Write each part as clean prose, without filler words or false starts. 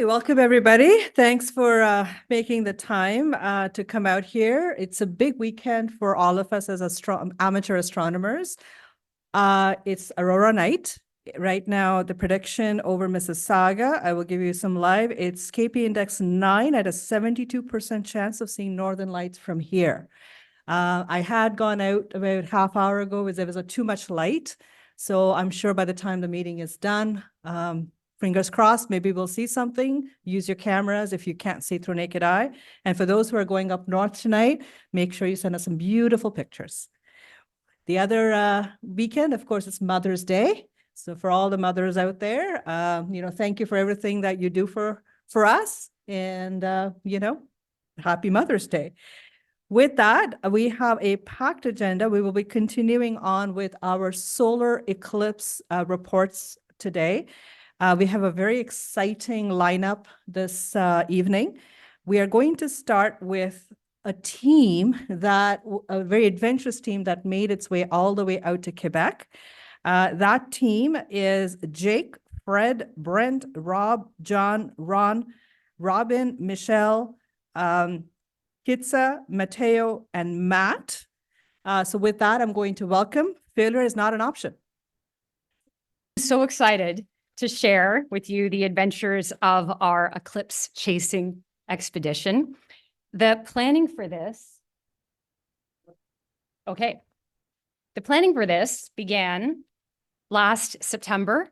welcome everybody. Thanks for making the time to come out here. It's a big weekend for all of us as amateur astronomers. It's Aurora night. Right now, the prediction over Mississauga, I will give you some live. It's KP index 9 at a 72% chance of seeing northern lights from here. I had gone out about half hour ago because there was too much light. So I'm sure by the time the meeting is done, fingers crossed, maybe we'll see something. Use your cameras if you can't see through naked eye. And for those who are going up north tonight, make sure you send us some beautiful pictures. The other weekend, of course, it's Mother's Day. So for all the mothers out there, thank you for everything that you do for us. And, happy Mother's Day. With that, we have a packed agenda. We will be continuing on with our solar eclipse reports today. We have a very exciting lineup this evening. We are going to start with a very adventurous team that made its way all the way out to Quebec. That team is Jake, Fred, Brent, Rob, John, Ron, Robin, Michelle, Kitsa, Mateo, and Matt. So with that, I'm going to welcome. Failure is not an option. I'm so excited to share with you the adventures of our eclipse chasing expedition. The planning for this began last September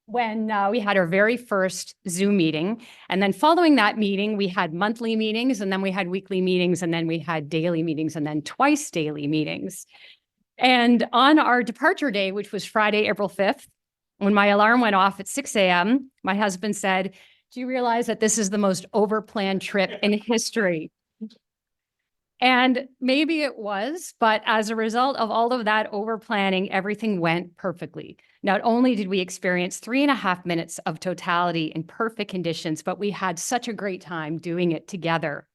when we had our very first Zoom meeting. And then following that meeting, we had monthly meetings, and then we had weekly meetings, and then we had daily meetings, and then twice daily meetings. And on our departure day, which was Friday, April 5th, when my alarm went off at 6 a.m., my husband said, "Do you realize that this is the most overplanned trip in history?" And maybe it was, but as a result of all of that overplanning, everything went perfectly. Not only did we experience 3.5 minutes of totality in perfect conditions, but we had such a great time doing it together.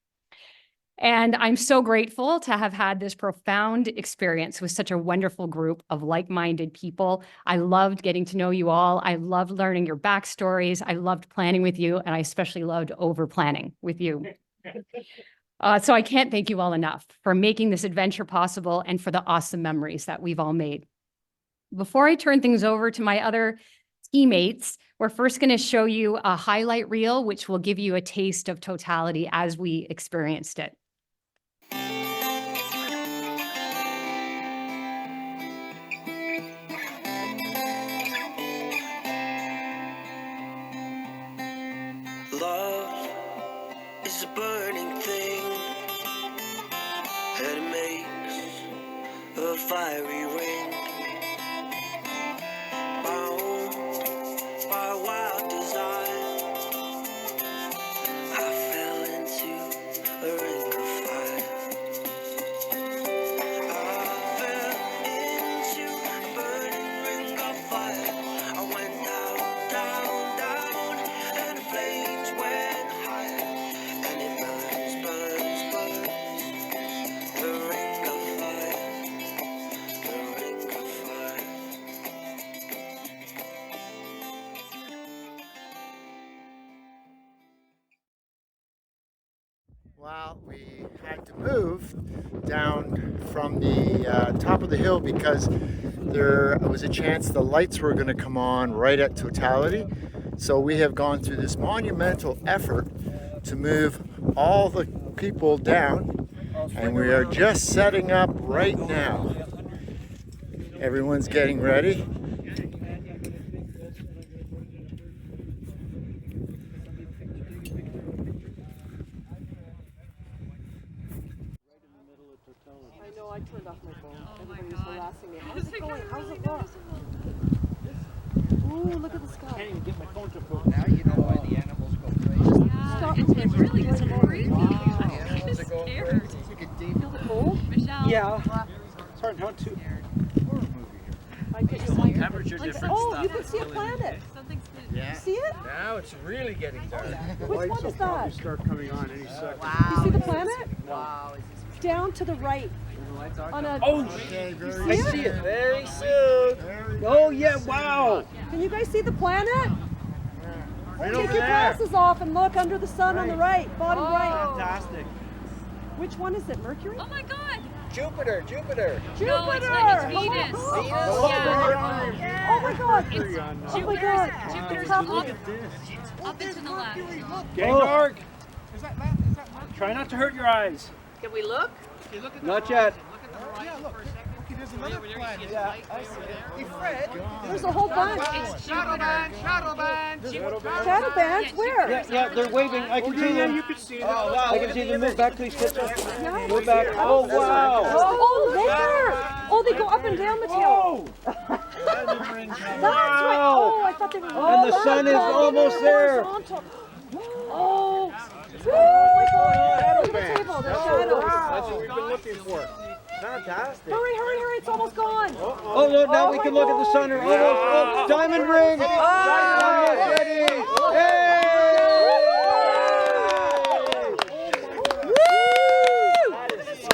And I'm so grateful to have had this profound experience with such a wonderful group of like-minded people. I loved getting to know you all. I loved learning your backstories. I loved planning with you, and I especially loved over-planning with you. So I can't thank you all enough for making this adventure possible and for the awesome memories that we've all made. Before I turn things over to my other teammates, we're first going to show you a highlight reel, which will give you a taste of totality as we experienced it. Love is a burning thing, and it makes a fiery ring, bound by wild desire. I fell into a ring of fire. I fell into a burning ring of fire. I went down, down, down, and the flames went higher, and it burns, burns, burns. The ring of fire, the ring of fire. Well, we had to move down from the top of the hill because there was a chance the lights were going to come on right at totality. So we have gone through this monumental effort to move all the people down, and we are just setting up right now. Everyone's getting ready. I know, I turned off my phone. Everybody was harassing me. How's it going? How's it going? Ooh, look at the sky. I can't even get my phone to focus. Now you know why the animals go crazy. Stop. It's really creepy. Wow. I'm just scared. It's like a deep Feel the cold? Michelle. Yeah. It's hard not to. Horror movie here. I get you. Temperature difference Oh, stuff. you can see a planet. Something's Yeah. See it? Now it's really getting dark. Which one is that? Start coming on any second. You see the planet? Wow. Down to the right. On a. Oh, Okay, very I see it very soon. Oh yeah! Wow. Can you guys see the planet? Right Take over your there. glasses off and look under the sun on the right, bottom right. Fantastic. Which one is it? Mercury? Oh my God. Jupiter. Jupiter! No, it's not. It's Venus. Oh, Yeah. oh my God! Mercury on, Oh my God! Jupiter's Top up, this. up and to the left. Getting dark. Try not to hurt your eyes. Can we look? Not yet. There's a whole bunch. It's Jupiter. Shadow bands? Where? Yeah, they're waving. I can see them. You can see them. I can see them. Move back, please. Move back. Oh, wow. Oh, there! Oh, they go up and down, Mateo. That's right. Oh, I thought they were. And the sun is almost there. Oh. Oh my God. Look at the table. There's shadows. That's what we've been looking for. Fantastic. Hurry, hurry, hurry. It's almost gone. Oh, look, now we can look at the sun. Almost. Oh, diamond ring. Almost ready.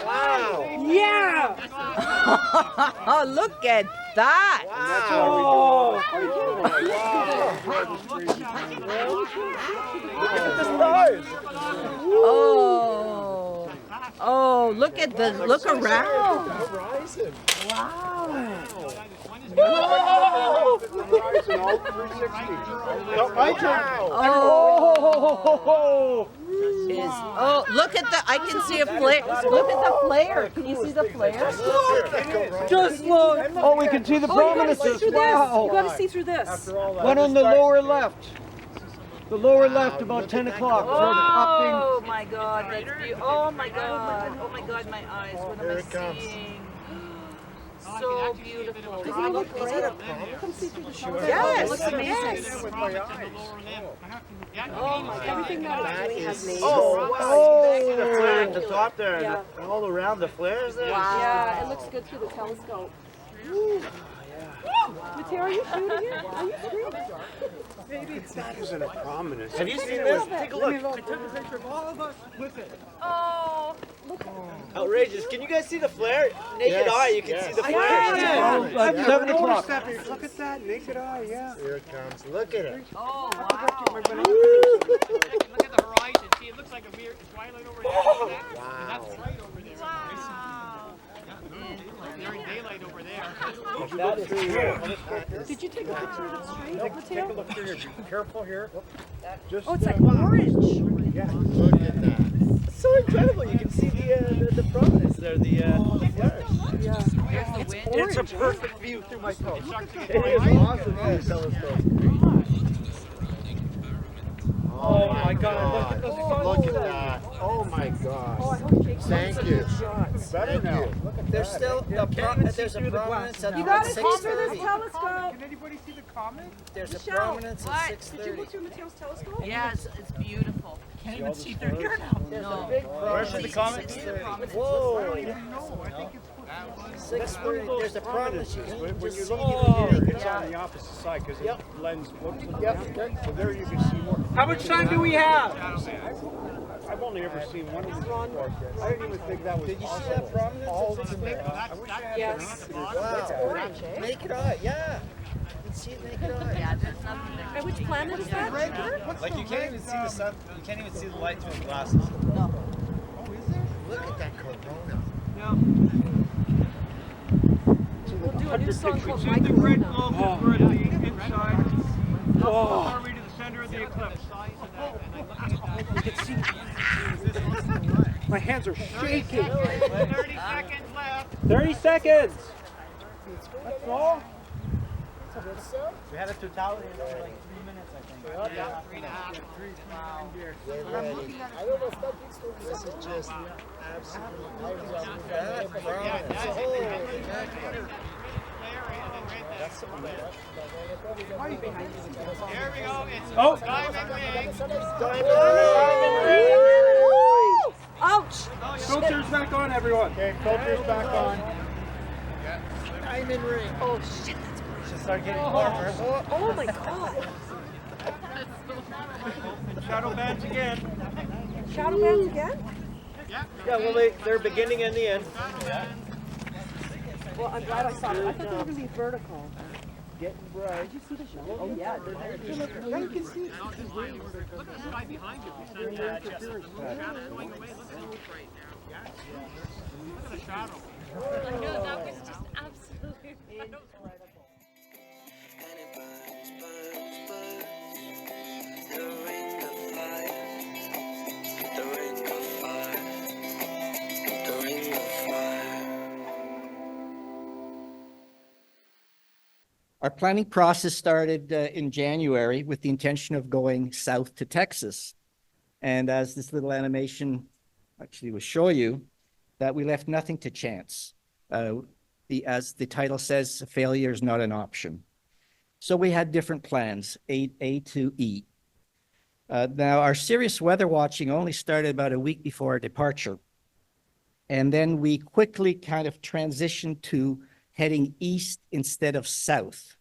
Yeah. Oh, look at that. Wow. Look at the stars. Oh. Oh, look at the, look around. Horizon. Horizon, all 360. No, my turn. Oh. Oh, look at the, I can see a flare. Look at the flare. Can you see the flare? Just look. Oh, we can see the Oh, you gotta see prominences. through this. You Wow. gotta see through this. One on the lower left. The lower left, about 10 o'clock. Oh my God, that's beautiful. Oh my God. Oh my God, my eyes. What Here am it I comes. seeing? So beautiful. Does it look great? Come see through the telescope. Yes, It looks amazing. yes. With my eyes. Oh my God. Everything that it's doing has names. Oh, The flare at the top there, Yeah. and all around the flares there. Yeah, it looks good through the telescope. Mateo, are you shooting it? Are you screaming? Isn't a prominence. Have you seen this? Take a look. I took a picture of all of us with it. Oh, look. Outrageous. Can you guys see the flare? Naked eye, you can see the flare. At 7 o'clock. Look at that naked eye, yeah. Here it comes. Look at it. Oh wow. My binoculars. Look at the horizon. See, it looks like a mere twilight over there. And that's light over there. During daylight over there. That is true. Did you take a picture of the street, Mateo? Take a look here. Be careful here. Just, Oh, it's like orange. Look at that. It's so incredible. You can see the prominence there, the flares. It's a perfect view through my telescope. It is awesome on the telescope. oh my God, look at the sun. Look at that. Oh my gosh. Thank you. Better Thank now. you. Look at There's that. still there's a prominence at You gotta see through this 6:30. telescope. Can anybody see the comment? There's a Michelle, prominence at Did you look 6:30. through Mateo's telescope? Yes, it's beautiful. Can't even see through here now. There's a big prominence. the comments? Whoa. I don't even know. I think it's 6:30. There's a prominence. You can When you just look see over here, naked it's eye. on the opposite side because Yep. the lens looks like that. So there you can see more. How much time do we have? I've only ever seen one of these before. I didn't even think that was Did you see possible. that prominence? All It's the big. I wish I had Yes. Wow. Orange, eh? Naked eye, yeah. You can see it naked eye. Yeah, there's nothing there. And which planet is that? Like you can't even see the sun. You can't even see the light through the glasses. Look at that corona. We'll do a new song called See My the red Corona. globe over at the inside. Far way to the center of the eclipse. My hands are shaking. 30 seconds left. 30 seconds. That's all. We had a totality of like 3 minutes, I think. Yeah, 3.5. This is just absolutely That prominence. There we go. It's Oh. diamond ring. Ouch! Filters back on, everyone. Okay, filters back on. Diamond ring. Oh shit! Should start getting warmer. Oh my God! Shadow bands again. Shadow bands again? Yeah, well, they're beginning and the end. Well, I'm glad I saw it. I thought they were gonna be vertical. getting bright. Did you see the show? Oh yeah, they're there. Yeah, you can see it. Look at the sky behind you. We said, Jesse. Shadow's going away. Look at it. Yeah. Look at the shadow. I know, that was just absolutely incredible. And it burns, burns, burns. The ring of fire. The ring of fire. The ring of fire. Our planning process started in January with the intention of going south to Texas. And as this little animation actually will show you, that we left nothing to chance. As the title says, failure is not an option. So we had different plans, A to E. Now, our serious weather watching only started about a week before our departure. And then we quickly kind of transitioned to heading east instead of south.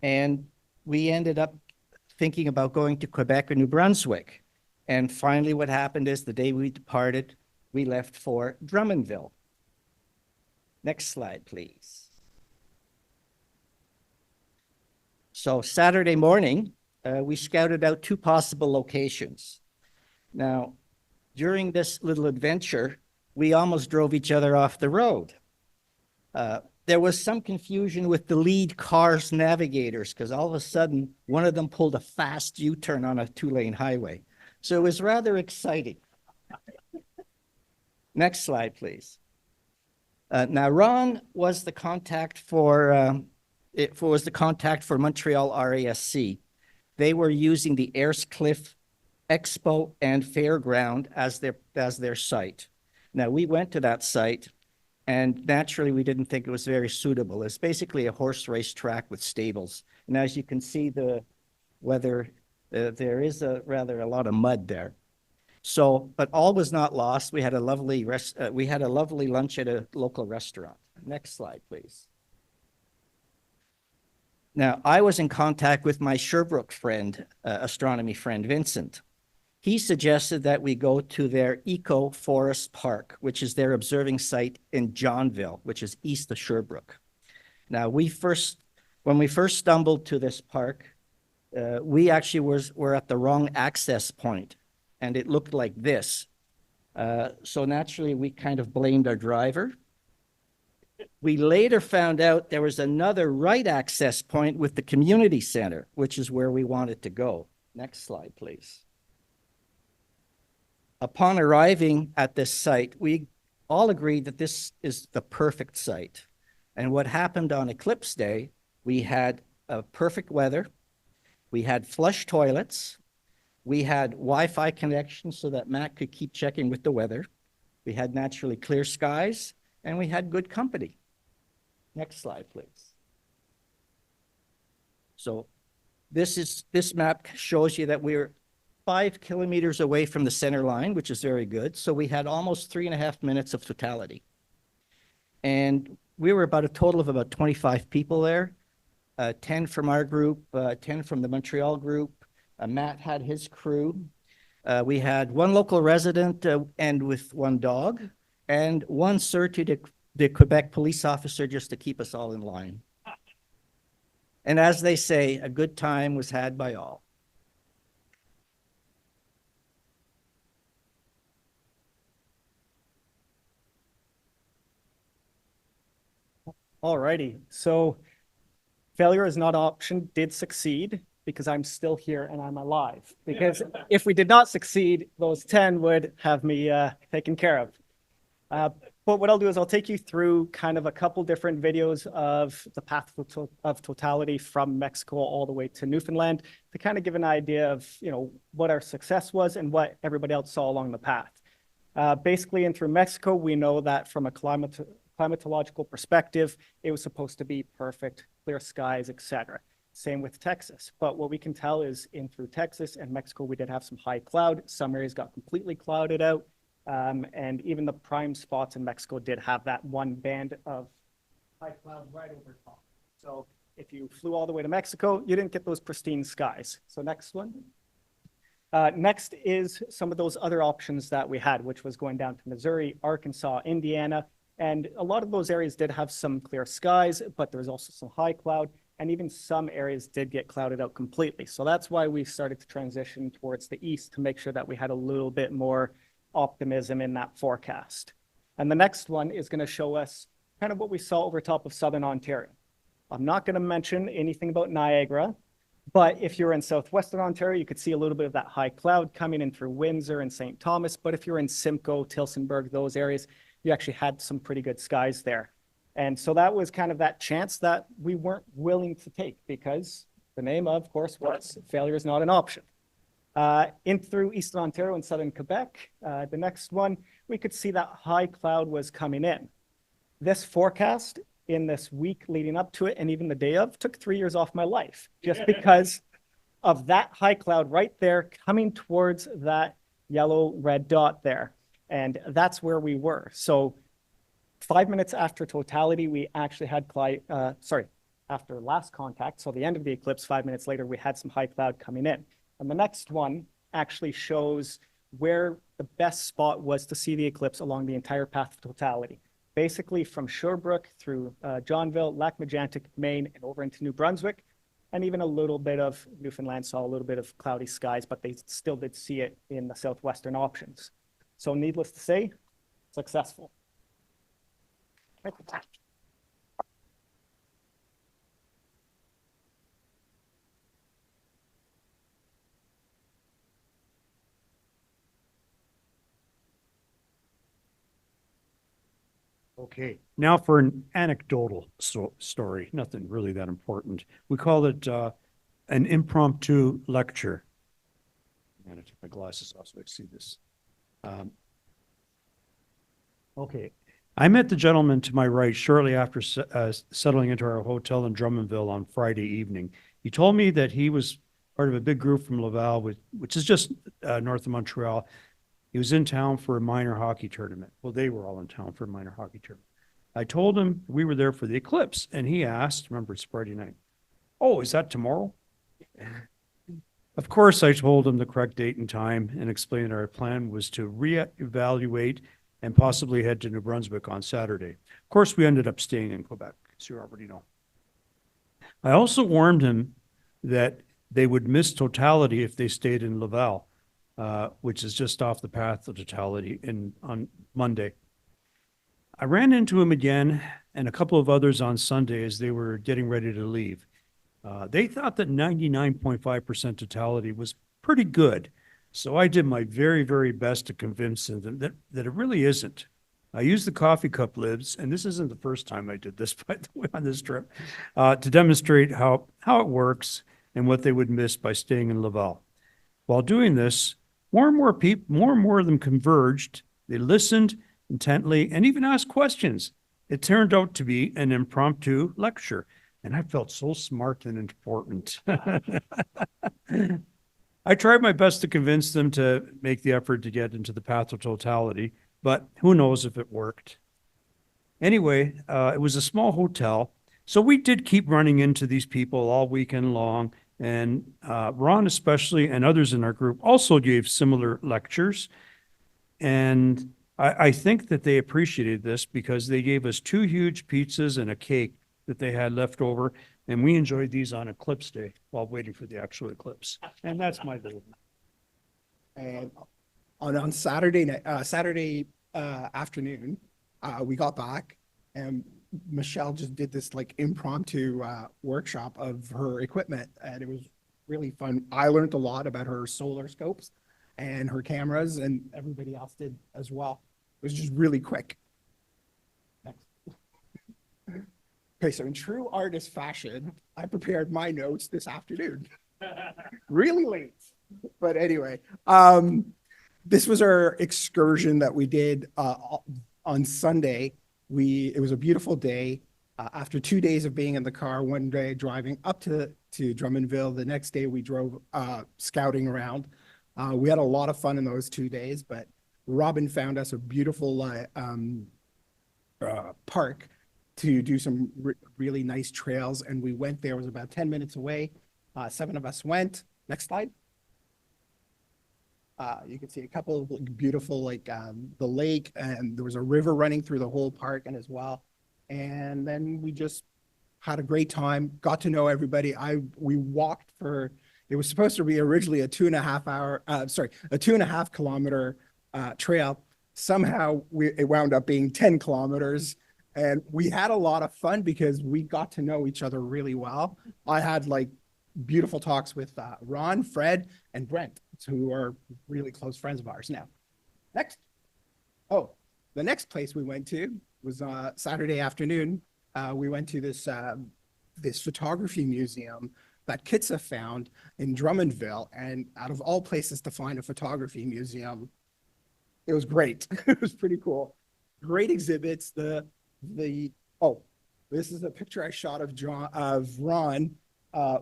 And we ended up thinking about going to Quebec or New Brunswick. And finally, what happened is the day we departed, we left for Drummondville. Next slide, please. So Saturday morning, we scouted out 2 possible locations. Now, during this little adventure, we almost drove each other off the road. There was some confusion with the lead car's navigators because all of a sudden, one of them pulled a fast U-turn on a 2-lane highway. So it was rather exciting. Next slide, please. Now, Ron was the contact for Montreal RASC. They were using the Ayers-Cliff Expo and Fairground as their site. Now, we went to that site, and naturally, we didn't think it was very suitable. It's basically a horse race track with stables. And as you can see, the weather, there is a lot of mud there. So, but all was not lost. We had a lovely lunch at a local restaurant. Next slide, please. Now, I was in contact with my Sherbrooke friend, astronomy friend, Vincent. He suggested that we go to their Eco Forest Park, which is their observing site in Johnville, which is east of Sherbrooke. Now, when we first stumbled to this park, we actually were at the wrong access point, and it looked like this. So naturally, we kind of blamed our driver. We later found out there was another right access point with the community center, which is where we wanted to go. Next slide, please. Upon arriving at this site, we all agreed that this is the perfect site. And what happened on Eclipse Day, we had perfect weather, we had flush toilets, we had Wi-Fi connection so that Matt could keep checking with the weather, we had naturally clear skies, and we had good company. Next slide, please. So this map shows you that we're 5 kilometers away from the center line, which is very good. So we had almost 3.5 minutes of totality. And we were about a total of about 25 people there, 10 from our group, 10 from the Montreal group. Matt had his crew. We had 1 local resident and with 1 dog, and 1 certified the Quebec police officer just to keep us all in line. And as they say, a good time was had by all. Alrighty, so failure is not an option, did succeed because I'm still here and I'm alive. Because if we did not succeed, those 10 would have me taken care of. But what I'll do is I'll take you through kind of a couple different videos of the path of totality from Mexico all the way to Newfoundland to kind of give an idea of, what our success was and what everybody else saw along the path. Basically, in through Mexico, we know that from a climatological perspective, it was supposed to be perfect, clear skies, etc. Same with Texas. But what we can tell is in through Texas and Mexico, we did have some high cloud. Some areas got completely clouded out. And even the prime spots in Mexico did have that one band of high cloud right over top. So if you flew all the way to Mexico, you didn't get those pristine skies. So next one. Next is some of those other options that we had, which was going down to Missouri, Arkansas, Indiana. And a lot of those areas did have some clear skies, but there was also some high cloud. and even some areas did get clouded out completely. So that's why we started to transition towards the east to make sure that we had a little bit more optimism in that forecast. And the next one is going to show us kind of what we saw over top of southern Ontario. I'm not going to mention anything about Niagara, but if you're in southwestern Ontario, you could see a little bit of that high cloud coming in through Windsor and St. Thomas. But if you're in Simcoe, Tillsonburg, those areas, you actually had some pretty good skies there. And so that was kind of that chance that we weren't willing to take, because the name, of course, was failure is not an option. In through eastern Ontario and southern Quebec, the next one, we could see that high cloud was coming in. This forecast in this week leading up to it, and even the day of, took 3 years off my life, just because of that high cloud right there coming towards that yellow red dot there. And that's where we were. So 5 minutes after totality, we actually had after last contact, so the end of the eclipse, 5 minutes later, we had some high cloud coming in. And the next one actually shows where the best spot was to see the eclipse along the entire path of totality. Basically from Sherbrooke through Johnville, Lac-Mégantic, Maine, and over into New Brunswick, and even a little bit of Newfoundland saw a little bit of cloudy skies, but they still did see it in the southwestern options. So needless to say, successful. Okay, now for an anecdotal story, nothing really that important. We call it an impromptu lecture. I'm gonna take my glasses off so I can see this. Okay, I met the gentleman to my right shortly after settling into our hotel in Drummondville on Friday evening. He told me that he was part of a big group from Laval, which is just north of Montreal. He was in town for a minor hockey tournament. Well, they were all in town for a minor hockey tournament. I told him we were there for the eclipse, and he asked, remember it's Friday night, "Oh, is that tomorrow?" Of course, I told him the correct date and time and explained our plan was to reevaluate and possibly head to New Brunswick on Saturday. Of course, we ended up staying in Quebec, as you already know. I also warned him that they would miss totality if they stayed in Laval, which is just off the path of totality on Monday. I ran into him again and a couple of others on Sunday as they were getting ready to leave. They thought that 99.5% totality was pretty good. So I did my very, very best to convince them that it really isn't. I used the coffee cup lids, and this isn't the first time I did this, by the way, on this trip, to demonstrate how it works and what they would miss by staying in Laval. While doing this, more and more of them converged. They listened intently and even asked questions. It turned out to be an impromptu lecture, and I felt so smart and important. I tried my best to convince them to make the effort to get into the path of totality, but who knows if it worked. Anyway, it was a small hotel, so we did keep running into these people all weekend long. And Ron especially and others in our group also gave similar lectures. And I think that they appreciated this because they gave us 2 huge pizzas and a cake that they had left over. And we enjoyed these on Eclipse Day while waiting for the actual eclipse. And that's my little. And on Saturday afternoon, we got back and Michelle just did this like impromptu workshop of her equipment, and it was really fun. I learned a lot about her solar scopes and her cameras, and everybody else did as well. It was just really quick. Next. Okay, so in true artist fashion, I prepared my notes this afternoon. Really late. But anyway, this was our excursion that we did on Sunday. It was a beautiful day. After 2 days of being in the car, one day driving up to Drummondville, the next day we drove scouting around. We had a lot of fun in those 2 days, but Robin found us a beautiful park to do some really nice trails, and we went there. It was about 10 minutes away. 7 of us went. Next slide. You can see a couple of beautiful, the lake, and there was a river running through the whole park and as well. And then we just had a great time, got to know everybody. We walked for, it was supposed to be originally a 2.5 kilometer trail. Somehow it wound up being 10 kilometers. And we had a lot of fun because we got to know each other really well. I had like beautiful talks with Ron, Fred, and Brent, who are really close friends of ours now. Next. Oh, the next place we went to was Saturday afternoon. We went to this photography museum that Kitsa found in Drummondville. And out of all places to find a photography museum, it was great. It was pretty cool. Great exhibits. Oh, this is a picture I shot of Ron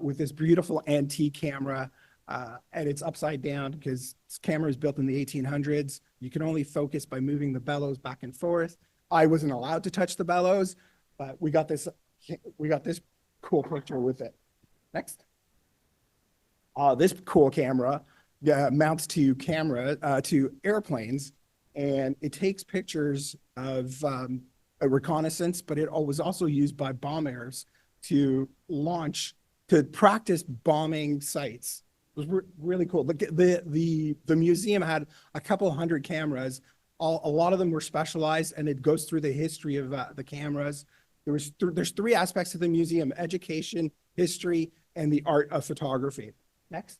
with this beautiful antique camera. And it's upside down because this camera is built in the 1800s. You can only focus by moving the bellows back and forth. I wasn't allowed to touch the bellows, but we got this cool picture with it. Next. This cool camera mounts to airplanes, and it takes pictures of a reconnaissance, but it was also used by bombers to practice bombing sites. It was really cool. The museum had a couple hundred cameras. A lot of them were specialized, and it goes through the history of the cameras. There's three aspects of the museum: education, history, and the art of photography. Next.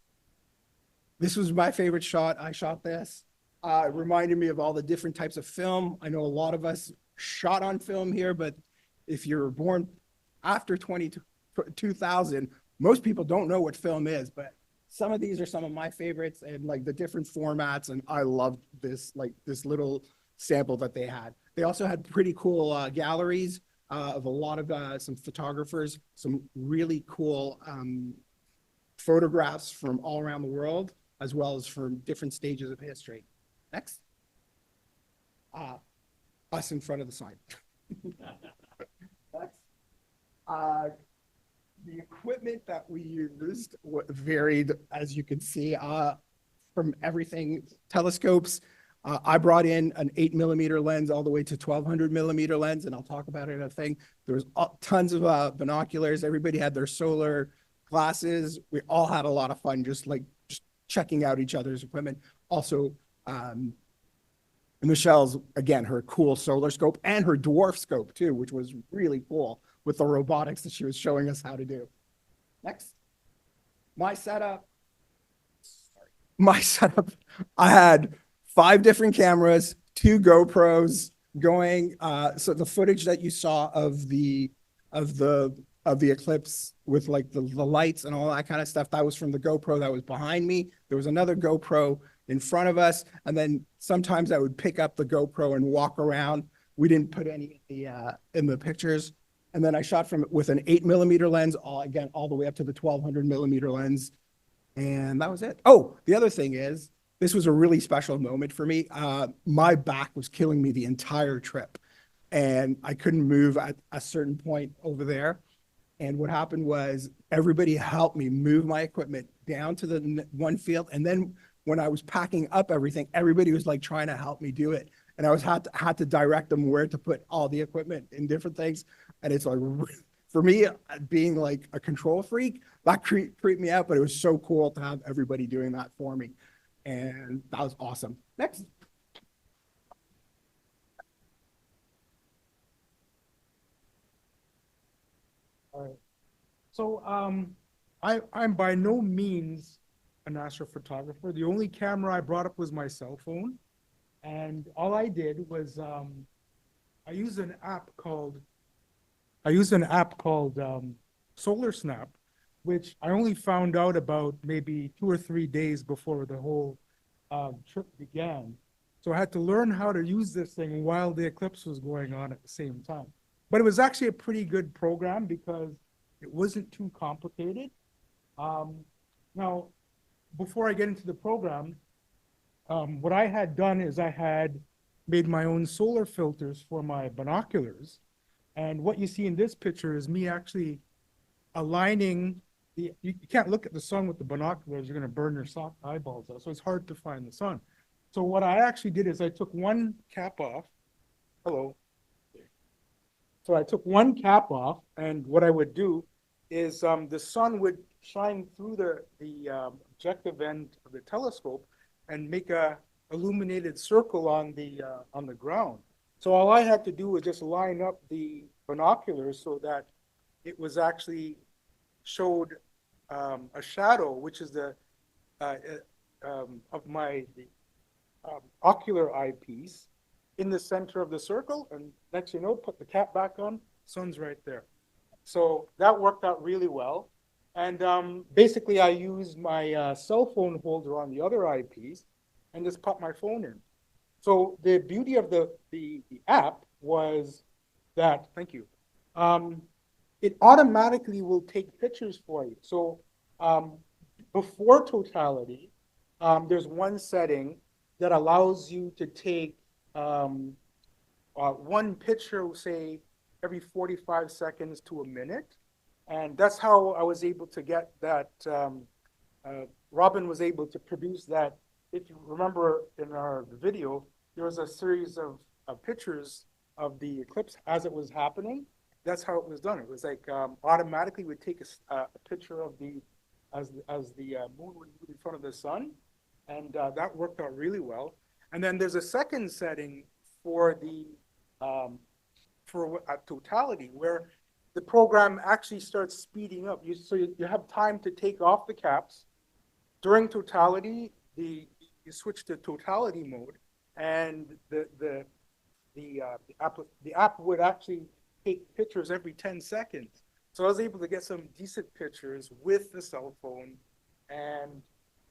This was my favorite shot. I shot this. It reminded me of all the different types of film. I know a lot of us shot on film here, but if you're born after 2000, most people don't know what film is, but some of these are some of my favorites, and like the different formats. And I loved this little sample that they had. They also had pretty cool galleries of a lot of some photographers, some really cool photographs from all around the world, as well as from different stages of history. Next. Us in front of the sign. Next. The equipment that we used varied, as you can see, from everything. Telescopes. I brought in an 8mm lens all the way to 1200mm lens, and I'll talk about it in a thing. There was tons of binoculars. Everybody had their solar glasses. We all had a lot of fun just checking out each other's equipment. Also, Michelle's, again, her cool solar scope and her dwarf scope too, which was really cool with the robotics that she was showing us how to do. Next. My setup, I had 5 different cameras, 2 GoPros going. So the footage that you saw of the Eclipse with like the lights and all that kind of stuff, that was from the GoPro that was behind me. There was another GoPro in front of us. And then sometimes I would pick up the GoPro and walk around. We didn't put any in the pictures. And then I shot with an 8mm lens, all the way up to the 1200mm lens. And that was it. Oh, the other thing is, this was a really special moment for me. My back was killing me the entire trip, and I couldn't move at a certain point over there. And what happened was everybody helped me move my equipment down to the one field. And then when I was packing up everything, everybody was like trying to help me do it. And I had to direct them where to put all the equipment in different things. And it's like, for me, being like a control freak, that creeped me out, but it was so cool to have everybody doing that for me. And that was awesome. Next. All right. So I'm by no means an astrophotographer. The only camera I brought up was my cell phone. And all I did was I used an app called Solar Snap, which I only found out about maybe 2 or 3 days before the whole trip began. So I had to learn how to use this thing while the eclipse was going on at the same time. But it was actually a pretty good program because it wasn't too complicated. Now, before I get into the program, what I had done is I had made my own solar filters for my binoculars. And what you see in this picture is me actually aligning you can't look at the sun with the binoculars, you're going to burn your eyeballs out. So it's hard to find the sun. So what I actually did is I took one cap off. Hello. So I took one cap off, and what I would do is the sun would shine through the objective end of the telescope and make a illuminated circle on the ground. So all I had to do was just line up the binoculars so that it was actually showed a shadow, which is the of my ocular eyepiece in the center of the circle, and next you know, put the cap back on, sun's right there. So that worked out really well. And basically I used my cell phone holder on the other eyepiece and just put my phone in. So the beauty of the app was that, thank you, it automatically will take pictures for you. So before totality, there's one setting that allows you to take one picture, say, every 45 seconds to a minute. And that's how I was able to get that. Robin was able to produce that. If you remember in our video, there was a series of pictures of the eclipse as it was happening. That's how it was done. It was like automatically would take a picture of as the moon would move in front of the sun. And that worked out really well. And then there's a second setting for the totality where the program actually starts speeding up. So you have time to take off the caps. During totality, you switch to totality mode, and the app would actually take pictures every 10 seconds. So I was able to get some decent pictures with the cell phone. And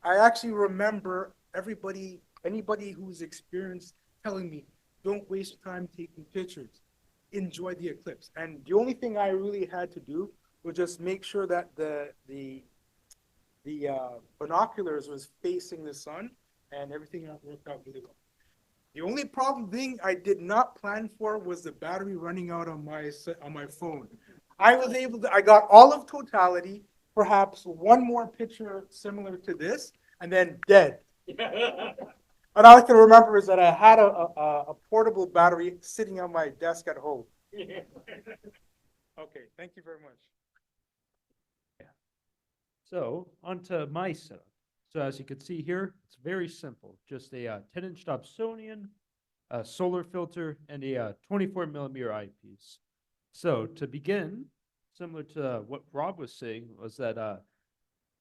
I actually remember anybody who's experienced telling me, don't waste time taking pictures. Enjoy the eclipse. And the only thing I really had to do was just make sure that the binoculars was facing the sun, and everything worked out really well. The only thing I did not plan for was the battery running out on my phone. I got all of totality, perhaps one more picture similar to this, and then dead. And all I can remember is that I had a portable battery sitting on my desk at home. Okay, thank you very much. So onto my setup. So as you can see here, it's very simple. Just a 10-inch Dobsonian, a solar filter, and a 24mm eyepiece. So to begin, similar to what Rob was saying, was that a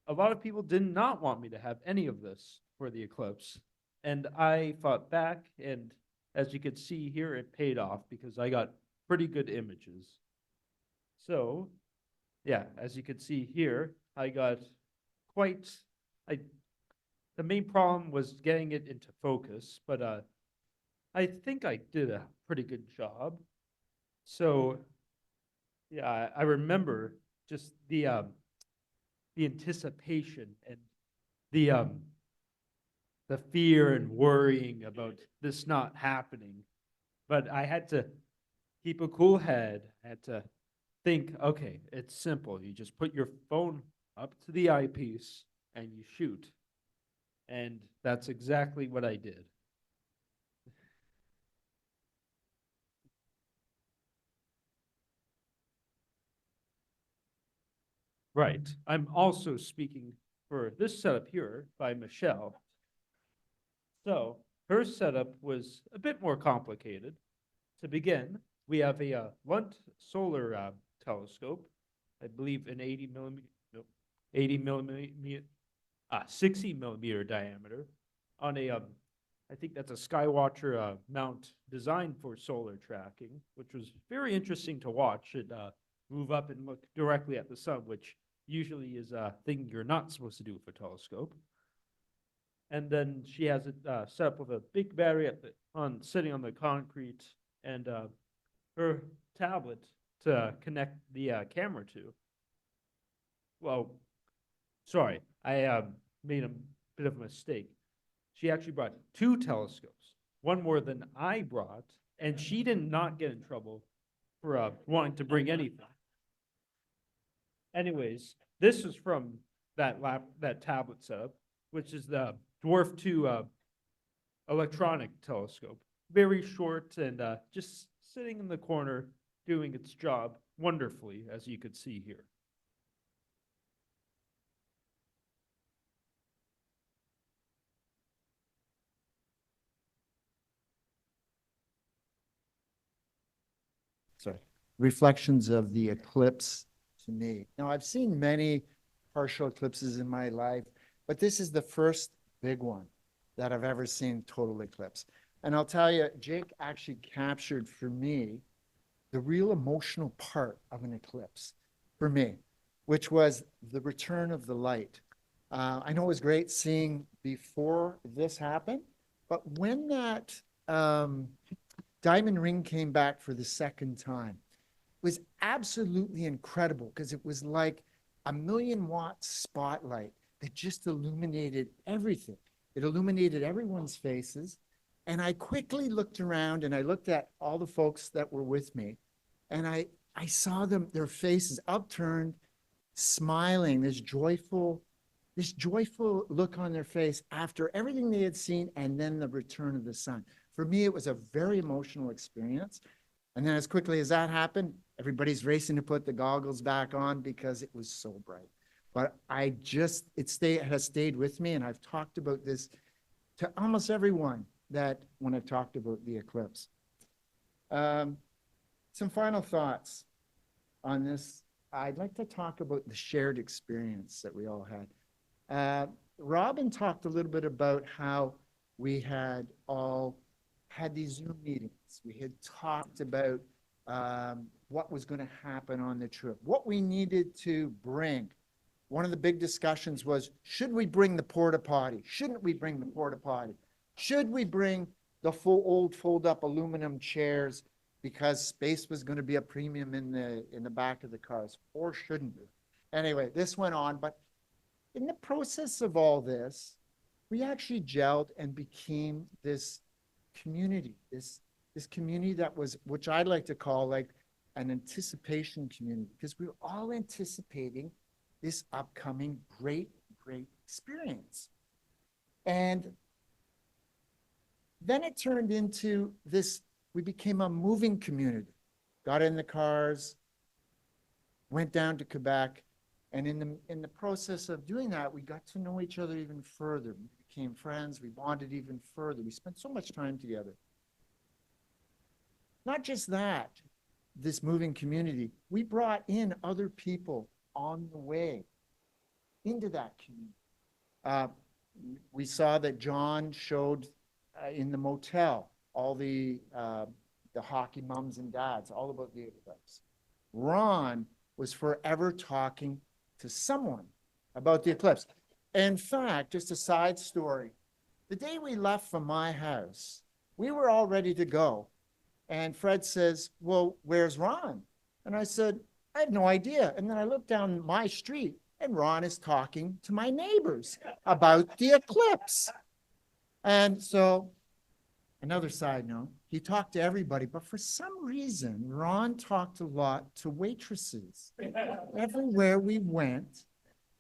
lot of people did not want me to have any of this for the eclipse. And I fought back, and as you can see here, it paid off because I got pretty good images. So, yeah, as you can see here, I got the main problem was getting it into focus, but I think I did a pretty good job. So, yeah, I remember just the anticipation and the fear and worrying about this not happening. But I had to keep a cool head. I had to think, okay, it's simple. You just put your phone up to the eyepiece and you shoot. And that's exactly what I did. Right. I'm also speaking for this setup here by Michelle. So her setup was a bit more complicated. To begin, we have a Lunt solar telescope, I believe an 60 millimeter diameter on a, I think that's a Skywatcher mount designed for solar tracking, which was very interesting to watch it move up and look directly at the sun, which usually is a thing you're not supposed to do with a telescope. And then she has it set up with a big battery sitting on the concrete, and her tablet to connect the camera to. Well, sorry, I made a bit of a mistake. She actually brought 2 telescopes, one more than I brought, and she did not get in trouble for wanting to bring anything. Anyways, this is from that tablet setup, which is the Dwarf 2 electronic telescope. Very short and just sitting in the corner doing its job wonderfully, as you could see here. Sorry, reflections of the eclipse to me. Now, I've seen many partial eclipses in my life, but this is the first big one that I've ever seen total eclipse. And I'll tell you, Jake actually captured for me the real emotional part of an eclipse for me, which was the return of the light. I know it was great seeing before this happened, but when that diamond ring came back for the second time, it was absolutely incredible because it was like a 1,000,000-watt spotlight that just illuminated everything. It illuminated everyone's faces. And I quickly looked around and I looked at all the folks that were with me, and I saw them, their faces upturned, smiling, this joyful look on their face after everything they had seen and then the return of the sun. For me, it was a very emotional experience. And then as quickly as that happened, everybody's racing to put the goggles back on because it was so bright. But it has stayed with me, and I've talked about this to almost everyone that when I've talked about the eclipse. Some final thoughts on this. I'd like to talk about the shared experience that we all had. Robin talked a little bit about how we had all had these Zoom meetings. We had talked about what was going to happen on the trip, what we needed to bring. One of the big discussions was, should we bring the porta potty? Shouldn't we bring the porta potty? Should we bring the full old fold-up aluminum chairs because space was going to be a premium in the back of the cars, or shouldn't we? Anyway, this went on, but in the process of all this, we actually gelled and became this community, this community that was, which I like to call like an anticipation community, because we were all anticipating this upcoming great experience. And then it turned into this, we became a moving community, got in the cars, went down to Quebec, and in the process of doing that, we got to know each other even further. We became friends, we bonded even further. We spent so much time together. Not just that, this moving community, we brought in other people on the way into that community. We saw that John showed in the motel all the hockey moms and dads, all about the eclipse. Ron was forever talking to someone about the eclipse. In fact, just a side story, the day we left from my house, we were all ready to go. And Fred says, well, where's Ron? And I said, I have no idea. And then I looked down my street and Ron is talking to my neighbors about the eclipse. And so, another side note, he talked to everybody, but for some reason, Ron talked a lot to waitresses everywhere we went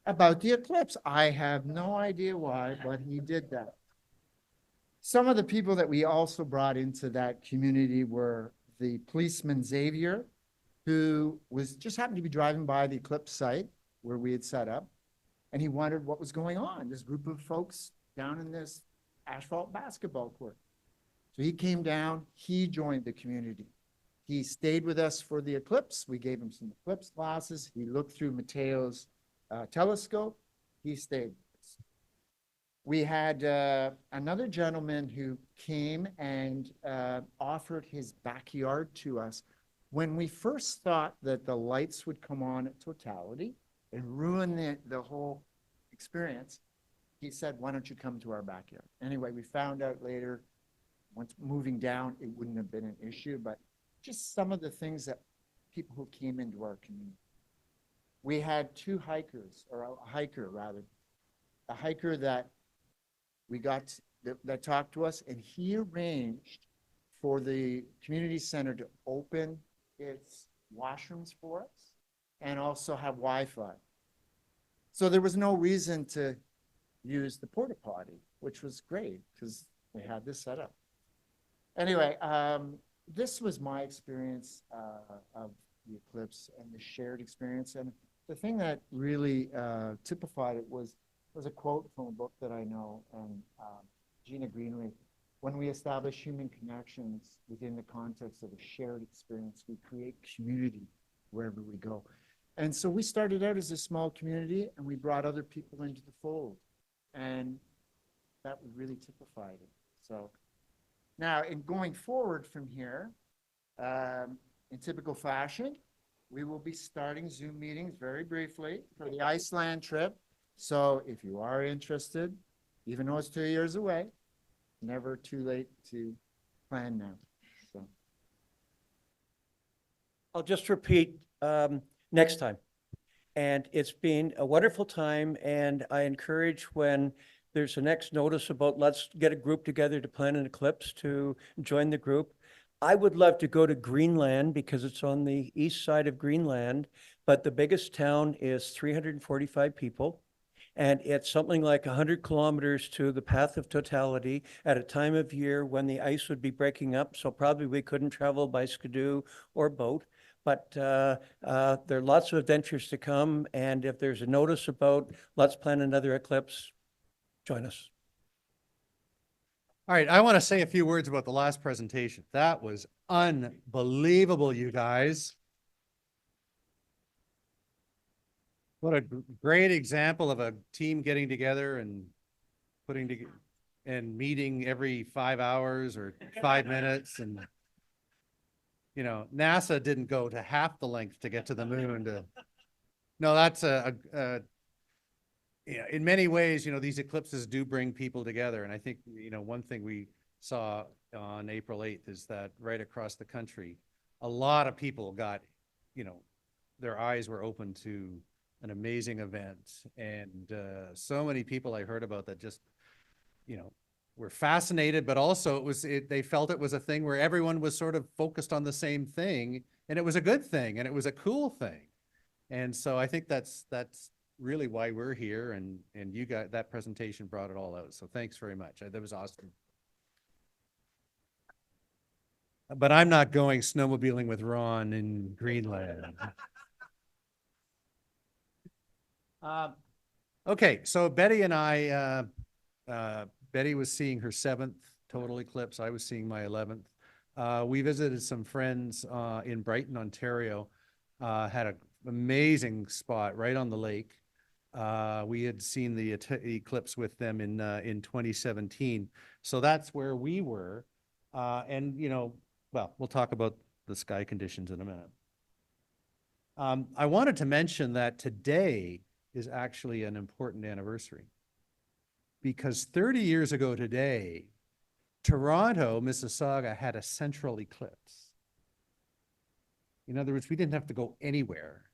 about the eclipse. I have no idea why, but he did that. Some of the people that we also brought into that community were the policeman Xavier, who was just happened to be driving by the eclipse site where we had set up, and he wondered what was going on. This group of folks down in this asphalt basketball court. So he came down, he joined the community. He stayed with us for the eclipse. We gave him some eclipse glasses. He looked through Mateo's telescope. He stayed with us. We had another gentleman who came and offered his backyard to us. When we first thought that the lights would come on at totality and ruin the whole experience, he said, why don't you come to our backyard? Anyway, we found out later, once moving down, it wouldn't have been an issue, but just some of the things that people who came into our community. We had two hikers, or a hiker rather, a hiker that we got that talked to us, and he arranged for the community center to open its washrooms for us and also have Wi-Fi. So there was no reason to use the porta potty, which was great because we had this set up. Anyway, this was my experience of the eclipse and the shared experience. And the thing that really typified it was a quote from a book that I know, and Gina Greenway. When we establish human connections within the context of a shared experience, we create community wherever we go. And so we started out as a small community, and we brought other people into the fold. And that really typified it. So now, in going forward from here, in typical fashion, we will be starting Zoom meetings very briefly for the Iceland trip. So if you are interested, even though it's 2 years away, never too late to plan now. So I'll just repeat next time. And it's been a wonderful time, and I encourage when there's a next notice about let's get a group together to plan an eclipse to join the group. I would love to go to Greenland because it's on the east side of Greenland, but the biggest town is 345 people. And it's something like 100 kilometers to the path of totality at a time of year when the ice would be breaking up. So probably we couldn't travel by skidoo or boat. But there are lots of adventures to come. And if there's a notice about let's plan another eclipse, join us. All right, I want to say a few words about the last presentation. That was unbelievable, you guys. What a great example of a team getting together and putting together and meeting every 5 hours or 5 minutes. And, you know, NASA didn't go to half the length to get to the moon. No, that's yeah, in many ways, you know, these eclipses do bring people together. And I think, you know, one thing we saw on April 8th is that right across the country, a lot of people got, you know, their eyes were open to an amazing event. And so many people I heard about that just, you know, were fascinated, but also they felt it was a thing where everyone was sort of focused on the same thing, and it was a good thing, and it was a cool thing. And so I think that's really why we're here, and you got that presentation brought it all out. So thanks very much. That was awesome. But I'm not going snowmobiling with Ron in Greenland. Okay, so Betty and I, Betty was seeing her 7th total eclipse. I was seeing my 11th. We visited some friends in Brighton, Ontario. Had an amazing spot right on the lake. We had seen the eclipse with them in 2017. So that's where we were. And, you know, well, we'll talk about the sky conditions in a minute. I wanted to mention that today is actually an important anniversary, because 30 years ago today, Toronto, Mississauga had a central eclipse. In other words, we didn't have to go anywhere.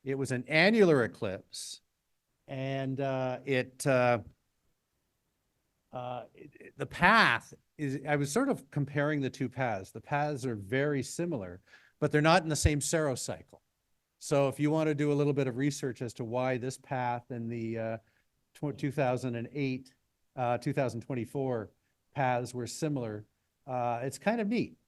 It was an annular eclipse, and the path is, I was sort of comparing the two paths. The paths are very similar, but they're not in the same serocycle. So if you want to do a little bit of research as to why this path and the 2008, 2024 paths were similar, it's kind of neat.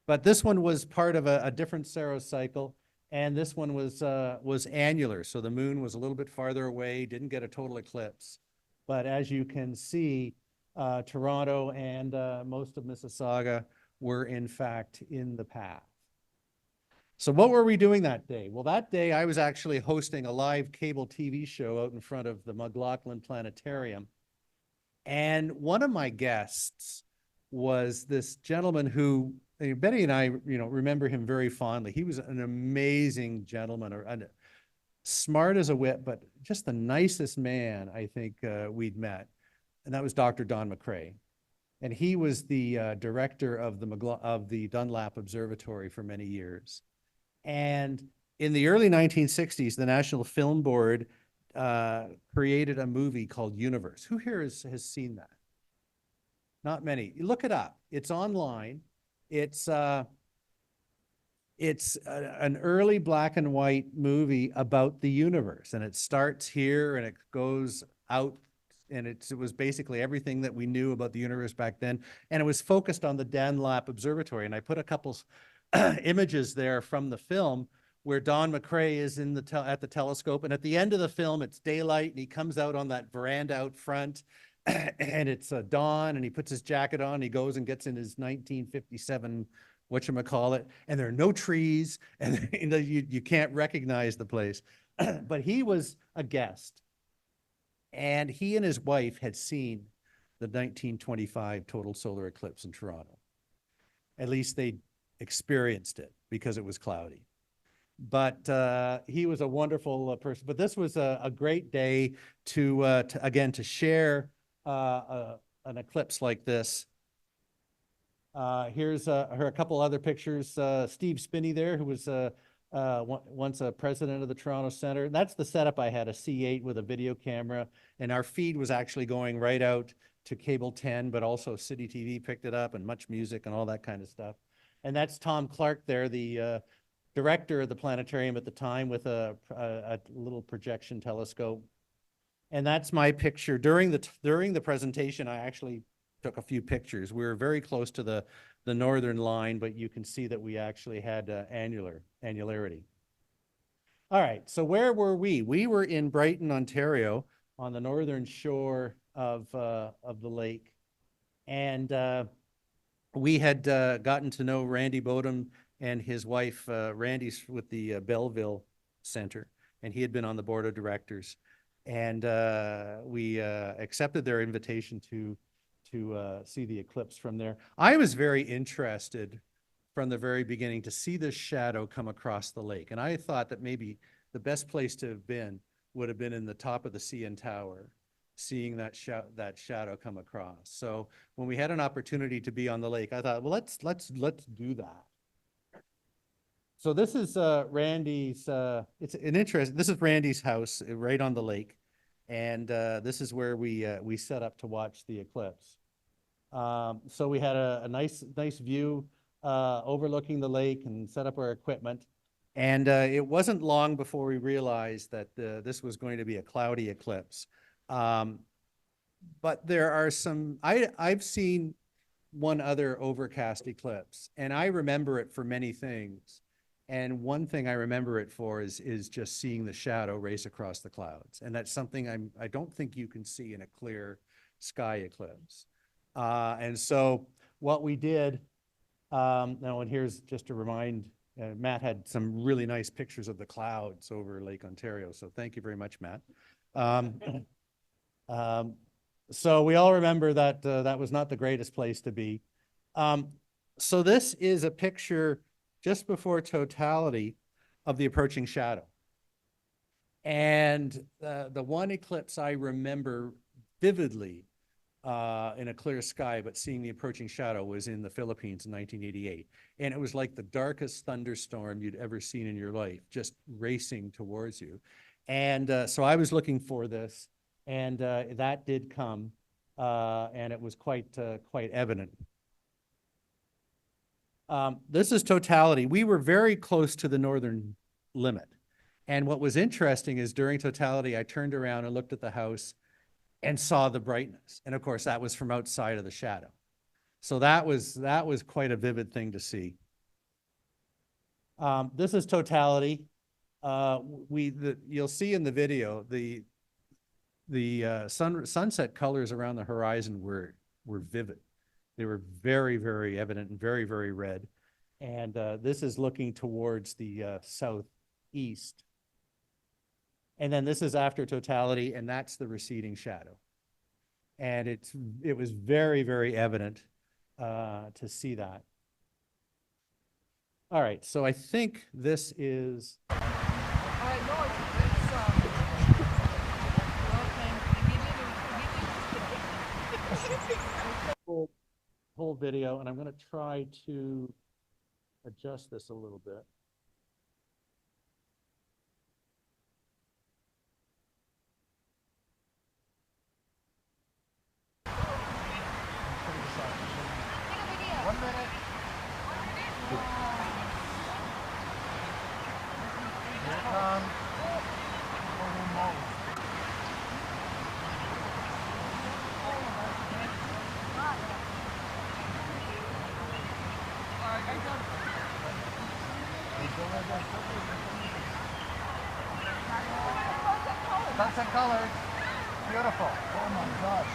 But this one was part of a different serocycle, and this one was annular. So the moon was a little bit farther away, didn't get a total eclipse. But as you can see, Toronto and most of Mississauga were in fact in the path. So what were we doing that day? Well, that day I was actually hosting a live cable TV show out in front of the McLaughlin Planetarium. And one of my guests was this gentleman who, Betty and I, you know, remember him very fondly. He was an amazing gentleman, smart as a whip, but just the nicest man I think we'd met. And that was Dr. Don McCrae. And he was the director of the Dunlap Observatory for many years. And in the early 1960s, the National Film Board created a movie called Universe. Who here has seen that? Not many. You look it up. It's online. It's an early black and white movie about the universe, and it starts here and it goes out it was basically everything that we knew about the universe back then. And it was focused on the Dunlap Observatory. And I put a couple images there from the film where Don McRae is in at the telescope. And at the end of the film, it's daylight and he comes out on that veranda out front and it's dawn and he puts his jacket on. He goes and gets in his 1957 whatchamacallit, and there are no trees and you can't recognize the place. But he was a guest. And he and his wife had seen the 1925 total solar eclipse in Toronto. At least they experienced it because it was cloudy. But he was a wonderful person. But this was a great day to share an eclipse like this. Here's a couple other pictures. Steve Spinney there, who was once a president of the Toronto Centre. That's the setup I had, a C8 with a video camera. And our feed was actually going right out to Cable 10, but also City TV picked it up and Much Music and all that kind of stuff. And that's Tom Clark there, the director of the planetarium at the time with a little projection telescope. And that's my picture. During the presentation, I actually took a few pictures. We were very close to the northern line, but you can see that we actually had annularity. All right, so where were we? We were in Brighton, Ontario, on the northern shore of the lake. And we had gotten to know Randy Bodum and his wife, Randy's with the Belleville Center, and he had been on the board of directors. And we accepted their invitation to see the eclipse from there. I was very interested from the very beginning to see this shadow come across the lake. And I thought that maybe the best place to have been would have been in the top of the CN Tower, seeing that shadow come across. So when we had an opportunity to be on the lake, I thought, well, let's do that. So this is Randy's, this is Randy's house right on the lake. And this is where we set up to watch the eclipse. So we had a nice view overlooking the lake and set up our equipment. And it wasn't long before we realized that this was going to be a cloudy eclipse. But there are some, I've seen one other overcast eclipse, and I remember it for many things. And one thing I remember it for is just seeing the shadow race across the clouds. And that's something I don't think you can see in a clear sky eclipse. And so what we did, now, and here's just to remind, Matt had some really nice pictures of the clouds over Lake Ontario. So thank you very much, Matt. So we all remember that that was not the greatest place to be. So this is a picture just before totality of the approaching shadow. And the one eclipse I remember vividly in a clear sky, but seeing the approaching shadow, was in the Philippines in 1988. And it was like the darkest thunderstorm you'd ever seen in your life, just racing towards you. And so I was looking for this, and that did come, and it was quite evident. This is totality. We were very close to the northern limit. And what was interesting is during totality, I turned around and looked at the house and saw the brightness. And of course, that was from outside of the shadow. So that was quite a vivid thing to see. This is totality. You'll see in the video, the sunset colors around the horizon were vivid. They were very, very evident and very, very red. And this is looking towards the southeast. And then this is after totality, and that's the receding shadow. And it was very, very evident to see that. All right, so I think this is... whole video, and I'm going to try to adjust this a little bit. One minute. Here it comes. Sunset colors. Beautiful. Oh my gosh.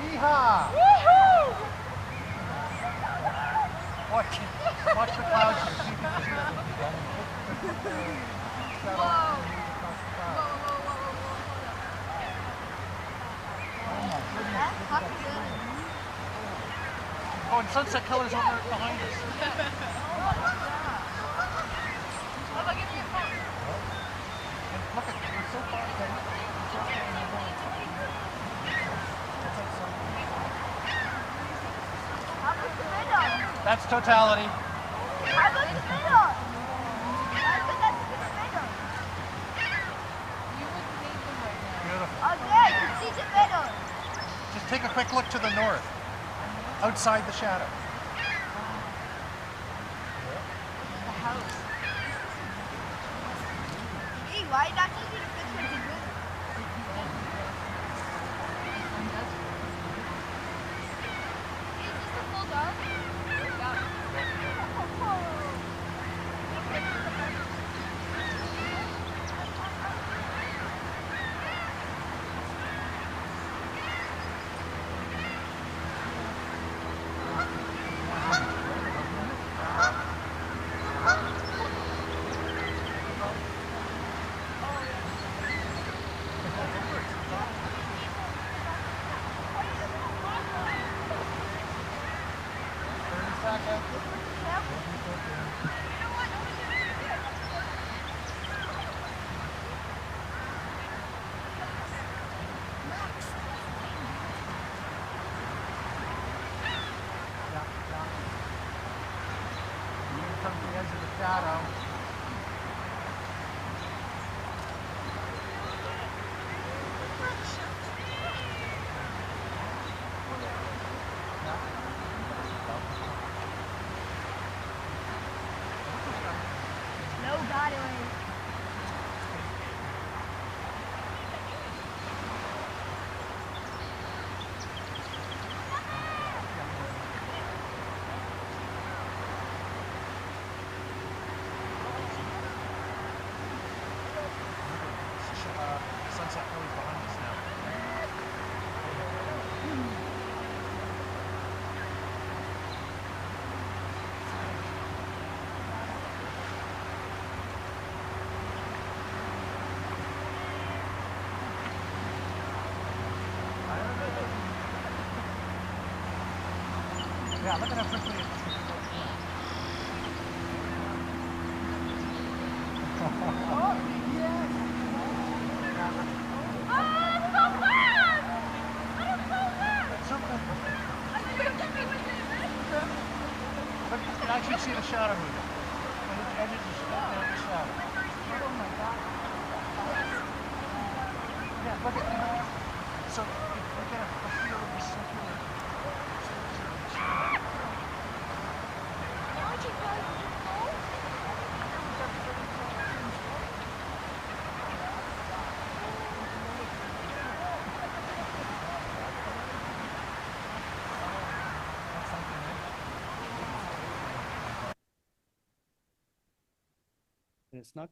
Yeehaw! Watch the clouds here. See if you can see Oh, and sunset colors over behind us. And look at, we're so far ahead. That's totality. Just take a quick look to the north, outside the shadow. Why not just need a picture to good? Is this the full dark? Come to the edge of the shadow. No, got it. Sunset colors behind us now. Yeah, look at how quickly it's Look, you can actually see the shadow moving. And the edges are straight down the shadow. Oh my God. Yeah, look at so if we get a feel of the circular. It's not.